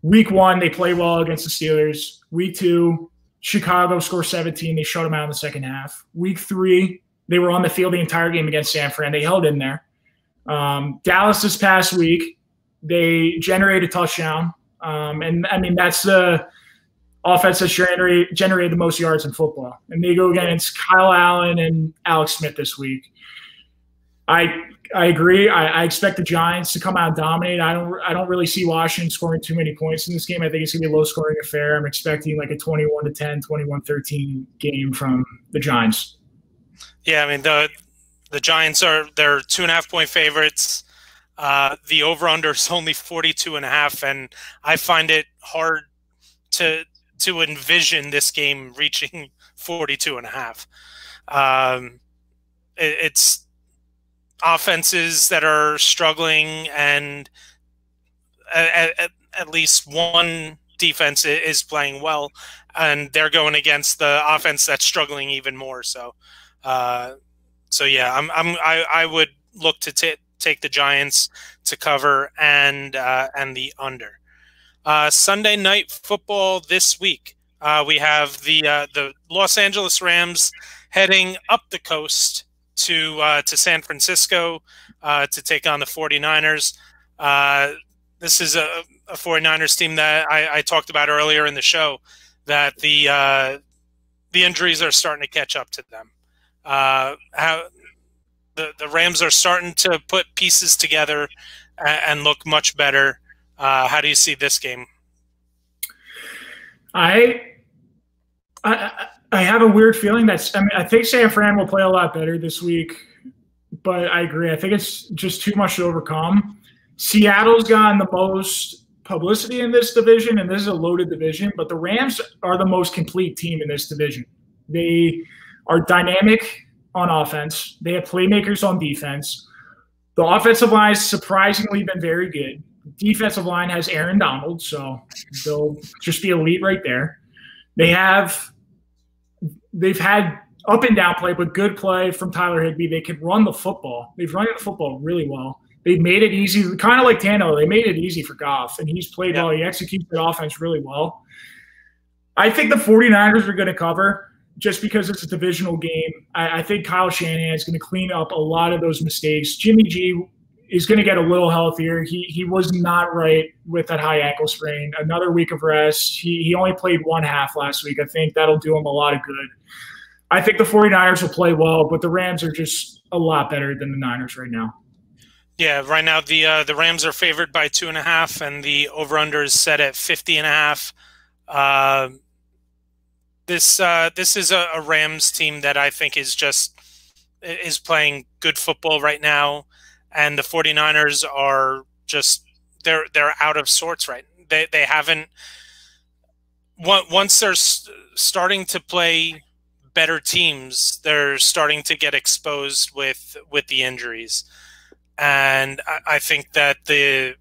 Week 1, they play well against the Steelers. Week 2, Chicago scored 17. They shut them out in the second half. Week 3, they were on the field the entire game against San Fran. They held in there. Dallas this past week, they generated a touchdown. And I mean, that's offense that's generated the most yards in football. And they go against Kyle Allen and Alex Smith this week. I agree. I expect the Giants to come out and dominate. I don't really see Washington scoring too many points in this game. I think it's going to be a low-scoring affair. I'm expecting like a 21-10, 21-13 game from the Giants. Yeah, I mean, the Giants they're 2.5-point favorites. The over-under is only 42.5, and I find it hard to envision this game reaching 42.5. It's offenses that are struggling, and at least one defense is playing well, and they're going against the offense that's struggling even more. So yeah, I would look to take the Giants to cover and the under. Sunday night football this week. We have the Los Angeles Rams heading up the coast to San Francisco to take on the 49ers. This is a 49ers team that I talked about earlier in the show, that the injuries are starting to catch up to them. The Rams are starting to put pieces together and look much better. How do you see this game? I have a weird feeling I think San Fran will play a lot better this week, but I agree. I think it's just too much to overcome. Seattle's gotten the most publicity in this division, and this is a loaded division, but the Rams are the most complete team in this division. They are dynamic on offense. They have playmakers on defense. The offensive line has surprisingly been very good. Defensive line has Aaron Donald, so they'll just be elite right there. They've had up and down play, but good play from Tyler Higbee. They can run the football. They've run the football really well. They've made it easy, kind of like Tannehill. They made it easy for Goff, and he's played well. He executes the offense really well. I think the 49ers are going to cover just because it's a divisional game. I think Kyle Shanahan is going to clean up a lot of those mistakes. Jimmy G is going to get a little healthier. He was not right with that high ankle sprain. Another week of rest. He only played one half last week. I think that'll do him a lot of good. I think the 49ers will play well, but the Rams are just a lot better than the Niners right now. Yeah, right now the Rams are favored by 2.5, and the over/under is set at 50.5. This is a Rams team that I think is playing good football right now, and the 49ers are just they're out of sorts right. They haven't, once they're starting to play better teams, they're starting to get exposed with the injuries. And I think that the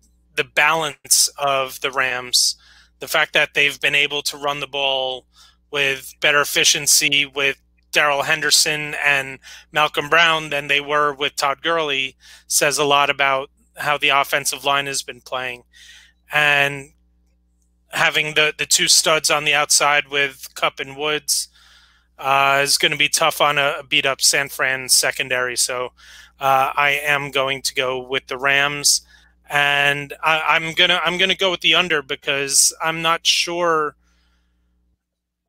balance of the Rams, the fact that they've been able to run the ball with better efficiency with Darrell Henderson and Malcolm Brown than they were with Todd Gurley, says a lot about how the offensive line has been playing. And having the two studs on the outside with Kupp and Woods is going to be tough on a beat-up San Fran secondary. So I am going to go with the Rams, and I'm gonna go with the under because I'm not sure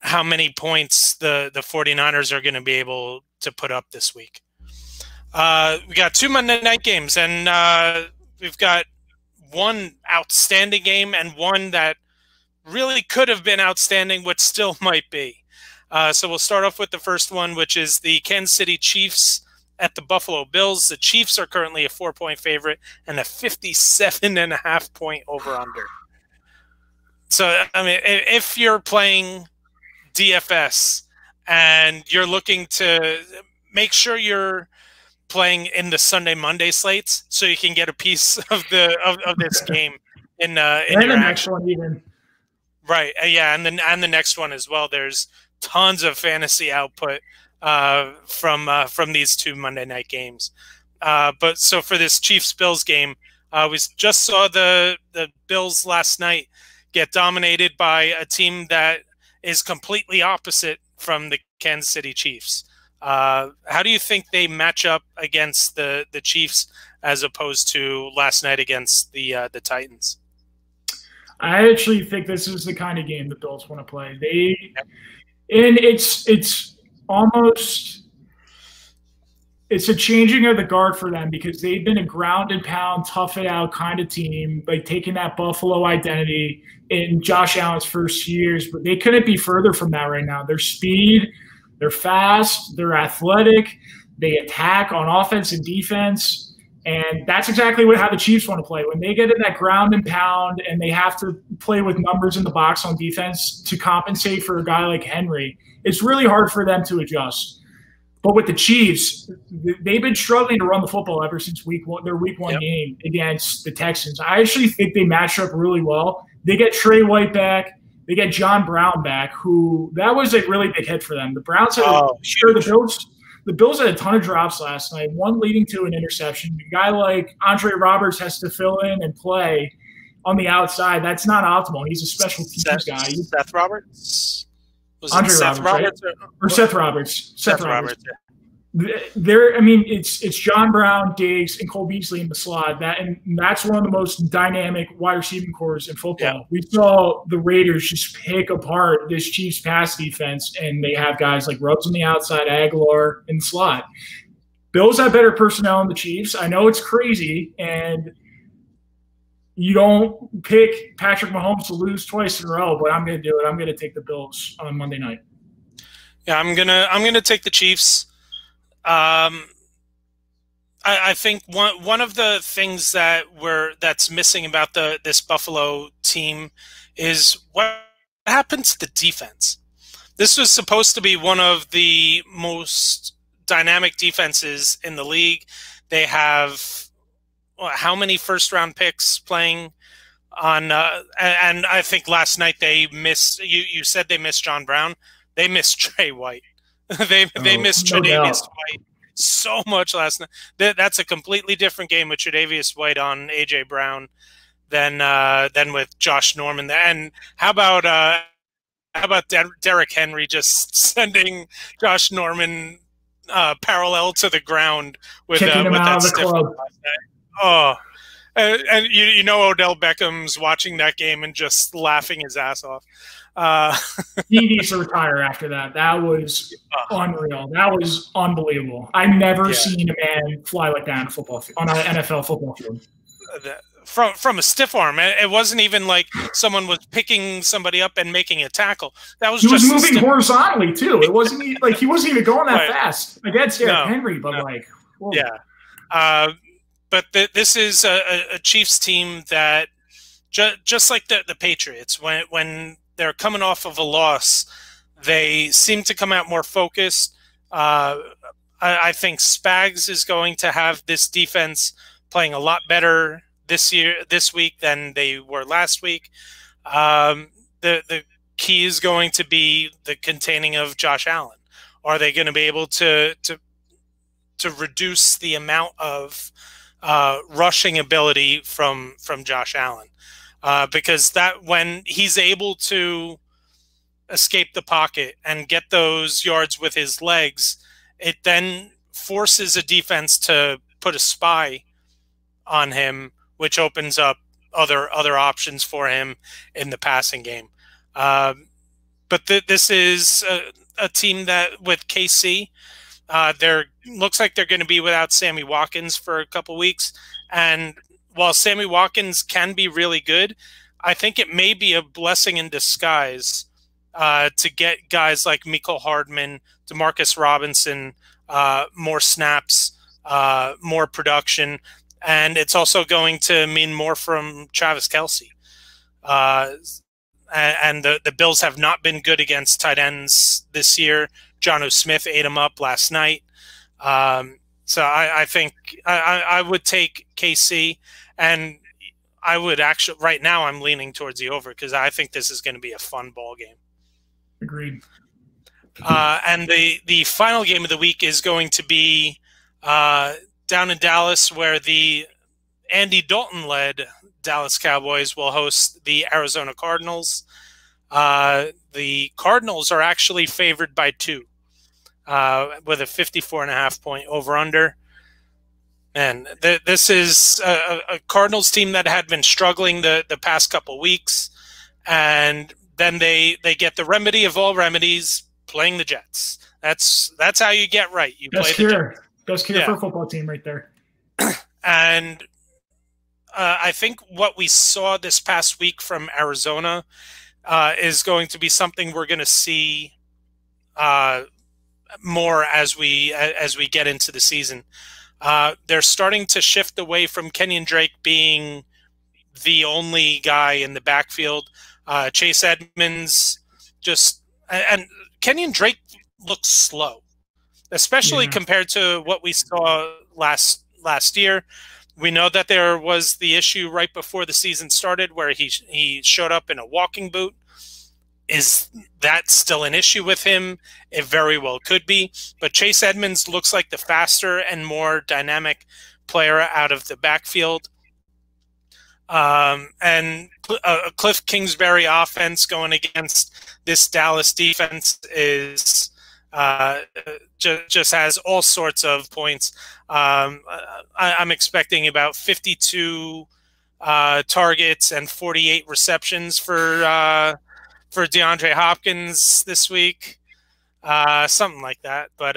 how many points the 49ers are going to be able to put up this week. We got 2 Monday night games, and we've got one outstanding game and one that really could have been outstanding, but still might be. So we'll start off with the first one, which is the Kansas City Chiefs at the Buffalo Bills. The Chiefs are currently a 4-point favorite and a 57.5-point over-under. So, I mean, if you're playing DFS and you're looking to make sure you're playing in the Sunday Monday slates so you can get a piece of this game in your next one even. Right. Yeah, and the next one as well. There's tons of fantasy output from these 2 Monday night games. But so for this Chiefs-Bills game, we just saw the Bills last night get dominated by a team that is completely opposite from the Kansas City Chiefs. How do you think they match up against the Chiefs as opposed to last night against the Titans? I actually think this is the kind of game the Bills want to play. And it's almost it's a changing of the guard for them because they've been a ground and pound, tough it out kind of team, like taking that Buffalo identity in Josh Allen's first years, but they couldn't be further from that right now. Their speed, they're fast, they're athletic, they attack on offense and defense. And that's exactly how the Chiefs want to play. When they get in that ground and pound and they have to play with numbers in the box on defense to compensate for a guy like Henry, it's really hard for them to adjust. But with the Chiefs, they've been struggling to run the football ever since their week one game against the Texans. I actually think they match up really well. They get Trey White back. They get John Brown back, that was a really big hit for them. The Browns had the Bills had a ton of drops last night, one leading to an interception. A guy like Andre Roberts has to fill in and play on the outside. That's not optimal. He's a special teams guy. Seth Roberts? Was Andre Seth Roberts, right? Or Seth Roberts. Seth Roberts. It's John Brown, Diggs, and Cole Beasley in the slot. That's one of the most dynamic wide receiving cores in football. Yeah. We saw the Raiders just pick apart this Chiefs pass defense, and they have guys like Ruggs on the outside, Aguilar in the slot. Bills have better personnel than the Chiefs. I know it's crazy, and you don't pick Patrick Mahomes to lose twice in a row, but I'm going to do it. I'm going to take the Bills on Monday night. Yeah, I'm gonna take the Chiefs. I think one of the things that's missing about this Buffalo team is what happened to the defense. This was supposed to be one of the most dynamic defenses in the league. They have how many first-round picks playing on? And I think last night they missed. You said they missed John Brown. They missed Trey White. They missed Tre'Davious White so much last night. That's a completely different game with Tre'Davious White on A.J. Brown than with Josh Norman. And how about Derrick Henry just sending Josh Norman parallel to the ground with that stiff last night? Oh, and you know Odell Beckham's watching that game and just laughing his ass off. He needs to retire after that. That was unreal. That was unbelievable. I've never seen a man fly like that on an NFL football field. From a stiff arm, it wasn't even like someone was picking somebody up and making a tackle. That was he was moving horizontally too. It wasn't like he wasn't even going that fast against Henry. But whoa. But this is a Chiefs team that just like the Patriots when they're coming off of a loss, they seem to come out more focused. I think Spags is going to have this defense playing a lot better this week than they were last week. The key is going to be the containing of Josh Allen. Are they going to be able to reduce the amount of rushing ability from Josh Allen? Because when he's able to escape the pocket and get those yards with his legs, it then forces a defense to put a spy on him, which opens up other options for him in the passing game. But this is a team that with KC, looks like they're going to be without Sammy Watkins for a couple weeks, and while Sammy Watkins can be really good, I think it may be a blessing in disguise to get guys like Mecole Hardman, Demarcus Robinson, more snaps, more production, and it's also going to mean more from Travis Kelce. And the Bills have not been good against tight ends this year. Jonnu Smith ate him up last night. So I think I would take KC. And I would actually, right now, I'm leaning towards the over because I think this is going to be a fun ball game. Agreed. And the final game of the week is going to be down in Dallas, where the Andy Dalton-led Dallas Cowboys will host the Arizona Cardinals. The Cardinals are actually favored by 2 with a 54.5 point over-under. Man, this is a Cardinals team that had been struggling the past couple weeks, and then they get the remedy of all remedies, playing the Jets. That's how you get right. You play the Jets. Best cure for a football team right there. And I think what we saw this past week from Arizona is going to be something we're going to see more as we get into the season. They're starting to shift away from Kenyon Drake being the only guy in the backfield. Chase Edmonds and Kenyon Drake looks slow, especially compared to what we saw last year. We know that there was the issue right before the season started where he showed up in a walking boot. Is that still an issue with him? It very well could be. But Chase Edmonds looks like the faster and more dynamic player out of the backfield. And a Cliff Kingsbury offense going against this Dallas defense is just has all sorts of points. I'm expecting about 52 targets and 48 receptions for DeAndre Hopkins this week, something like that. But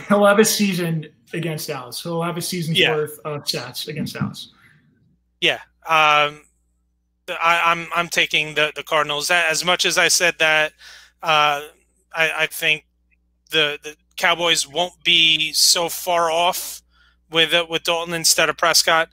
he'll have a season against Dallas. He'll have a season's worth of stats against Dallas. Yeah, I'm taking the Cardinals. As much as I said that, I think the Cowboys won't be so far off with Dalton instead of Prescott.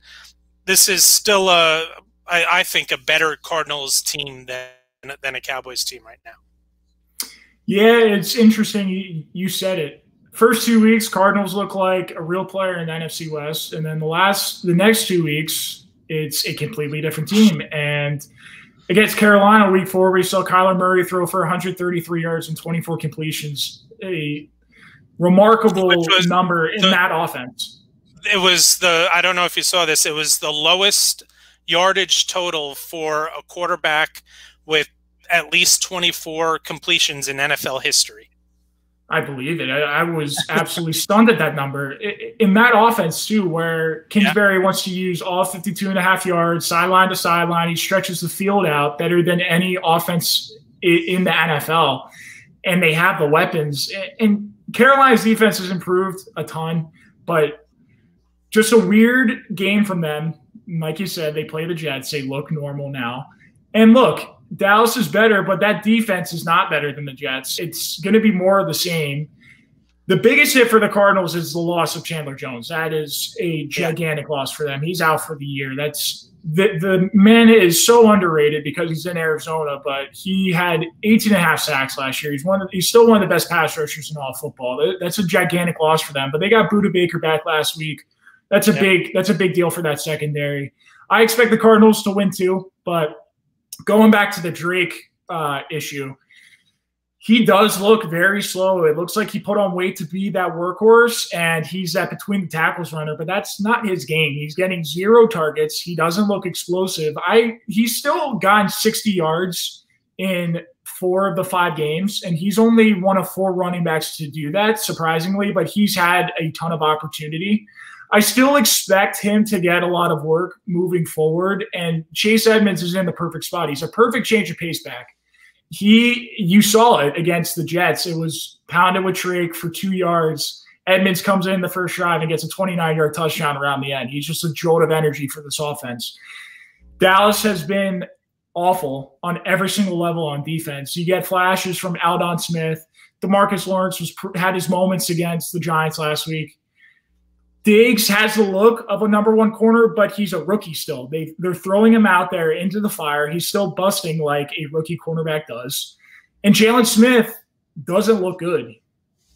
This is still I think a better Cardinals team than a Cowboys team right now. Yeah, it's interesting. You said it. First 2 weeks, Cardinals look like a real player in the NFC West, and then the next 2 weeks, it's a completely different team. And against Carolina, week 4, we saw Kyler Murray throw for 133 yards and 24 completions. A remarkable number in that offense. It was I don't know if you saw this, it was the lowest yardage total for a quarterback with at least 24 completions in NFL history. I believe it. I was absolutely stunned at that number. In that offense, too, where Kingsbury wants to use all 52.5 yards, sideline to sideline. He stretches the field out better than any offense in the NFL. And they have the weapons. And Carolina's defense has improved a ton, but just a weird game from them. Like you said, they play the Jets. They look normal now. And look, Dallas is better, but that defense is not better than the Jets. It's going to be more of the same. The biggest hit for the Cardinals is the loss of Chandler Jones. That is a gigantic loss for them. He's out for the year. The man is so underrated because he's in Arizona, but he had 18.5 sacks last year. He's still one of the best pass rushers in all of football. That's a gigantic loss for them. But they got Budda Baker back last week. That's a big deal for that secondary. I expect the Cardinals to win too, but going back to the Drake issue, he does look very slow. It looks like he put on weight to be that workhorse, and he's that between the tackles runner, but that's not his game. He's getting 0 targets. He doesn't look explosive. He's still gotten 60 yards in 4 of the 5 games, and he's only one of 4 running backs to do that, surprisingly, but he's had a ton of opportunity. I still expect him to get a lot of work moving forward, and Chase Edmonds is in the perfect spot. He's a perfect change of pace back. You saw it against the Jets. It was pounded with Drake for 2 yards. Edmonds comes in the first drive and gets a 29-yard touchdown around the end. He's just a jolt of energy for this offense. Dallas has been awful on every single level on defense. You get flashes from Aldon Smith. DeMarcus Lawrence had his moments against the Giants last week. Diggs has the look of a number 1 corner, but he's a rookie still. They're throwing him out there into the fire. He's still busting like a rookie cornerback does. And Jalen Smith doesn't look good.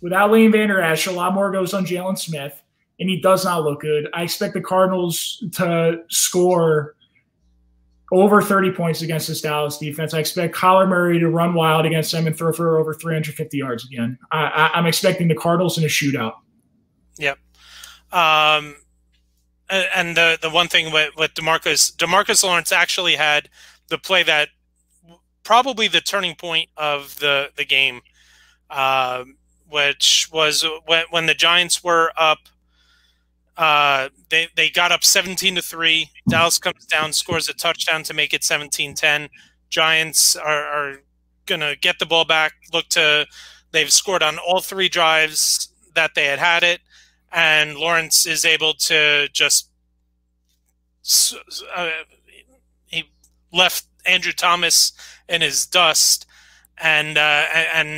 Without Leighton Vander Esch, a lot more goes on Jalen Smith, and he does not look good. I expect the Cardinals to score over 30 points against this Dallas defense. I expect Kyler Murray to run wild against them and throw for over 350 yards again. I'm expecting the Cardinals in a shootout. Yep. And the one thing with DeMarcus Lawrence actually had the play that probably the turning point of the game, which was when the Giants were up They got up 17-3. Dallas comes down, scores a touchdown to make it 17-10. Giants are going to get the ball back. They've scored on all 3 drives that they had it, and Lawrence is able to just he left Andrew Thomas in his dust and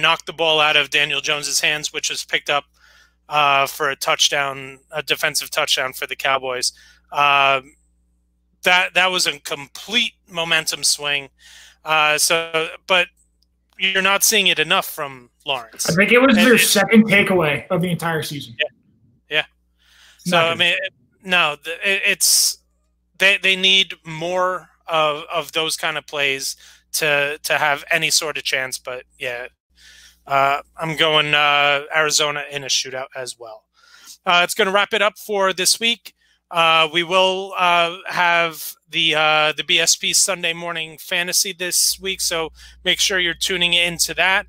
knocked the ball out of Daniel Jones's hands, which was picked up for a touchdown, a defensive touchdown for the Cowboys. That was a complete momentum swing. But you're not seeing it enough from Lawrence. I think it was their second takeaway of the entire season. Yeah. So I mean, no, it's they need more of those kind of plays to have any sort of chance. But yeah, I'm going Arizona in a shootout as well. It's going to wrap it up for this week. We will have the BSP Sunday morning fantasy this week, so make sure you're tuning into that.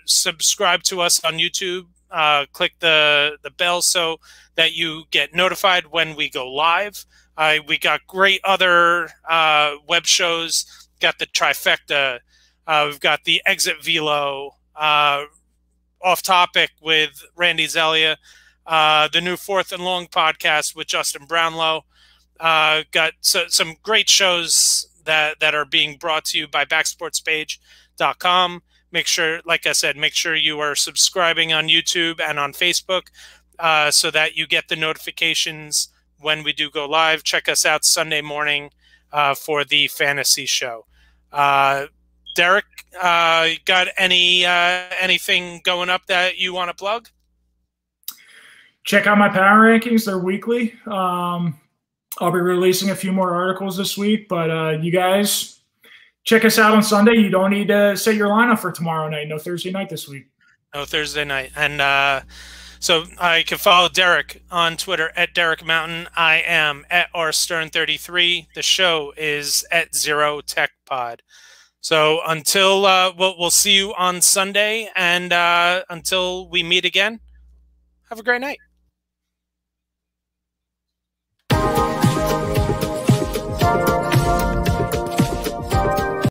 Subscribe to us on YouTube. Click the bell so that you get notified when we go live. We got great other web shows. Got the trifecta. We've got the Exit Velo, Off Topic with Randy Zelia, the new Fourth and Long podcast with Justin Brownlow. Got some great shows that are being brought to you by backsportspage.com. Make sure, like I said, make sure you are subscribing on YouTube and on Facebook so that you get the notifications when we do go live. Check us out Sunday morning for the fantasy show. Derek, got anything going up that you want to plug? Check out my power rankings. They're weekly. I'll be releasing a few more articles this week, but you guys check us out on Sunday. You don't need to set your lineup for tomorrow night. No Thursday night this week. No Thursday night. And so I can follow Derek on Twitter at Derek Mountain. I am at rstern33. The show is at Zero Tech Pod. So until we'll see you on Sunday, and until we meet again, have a great night.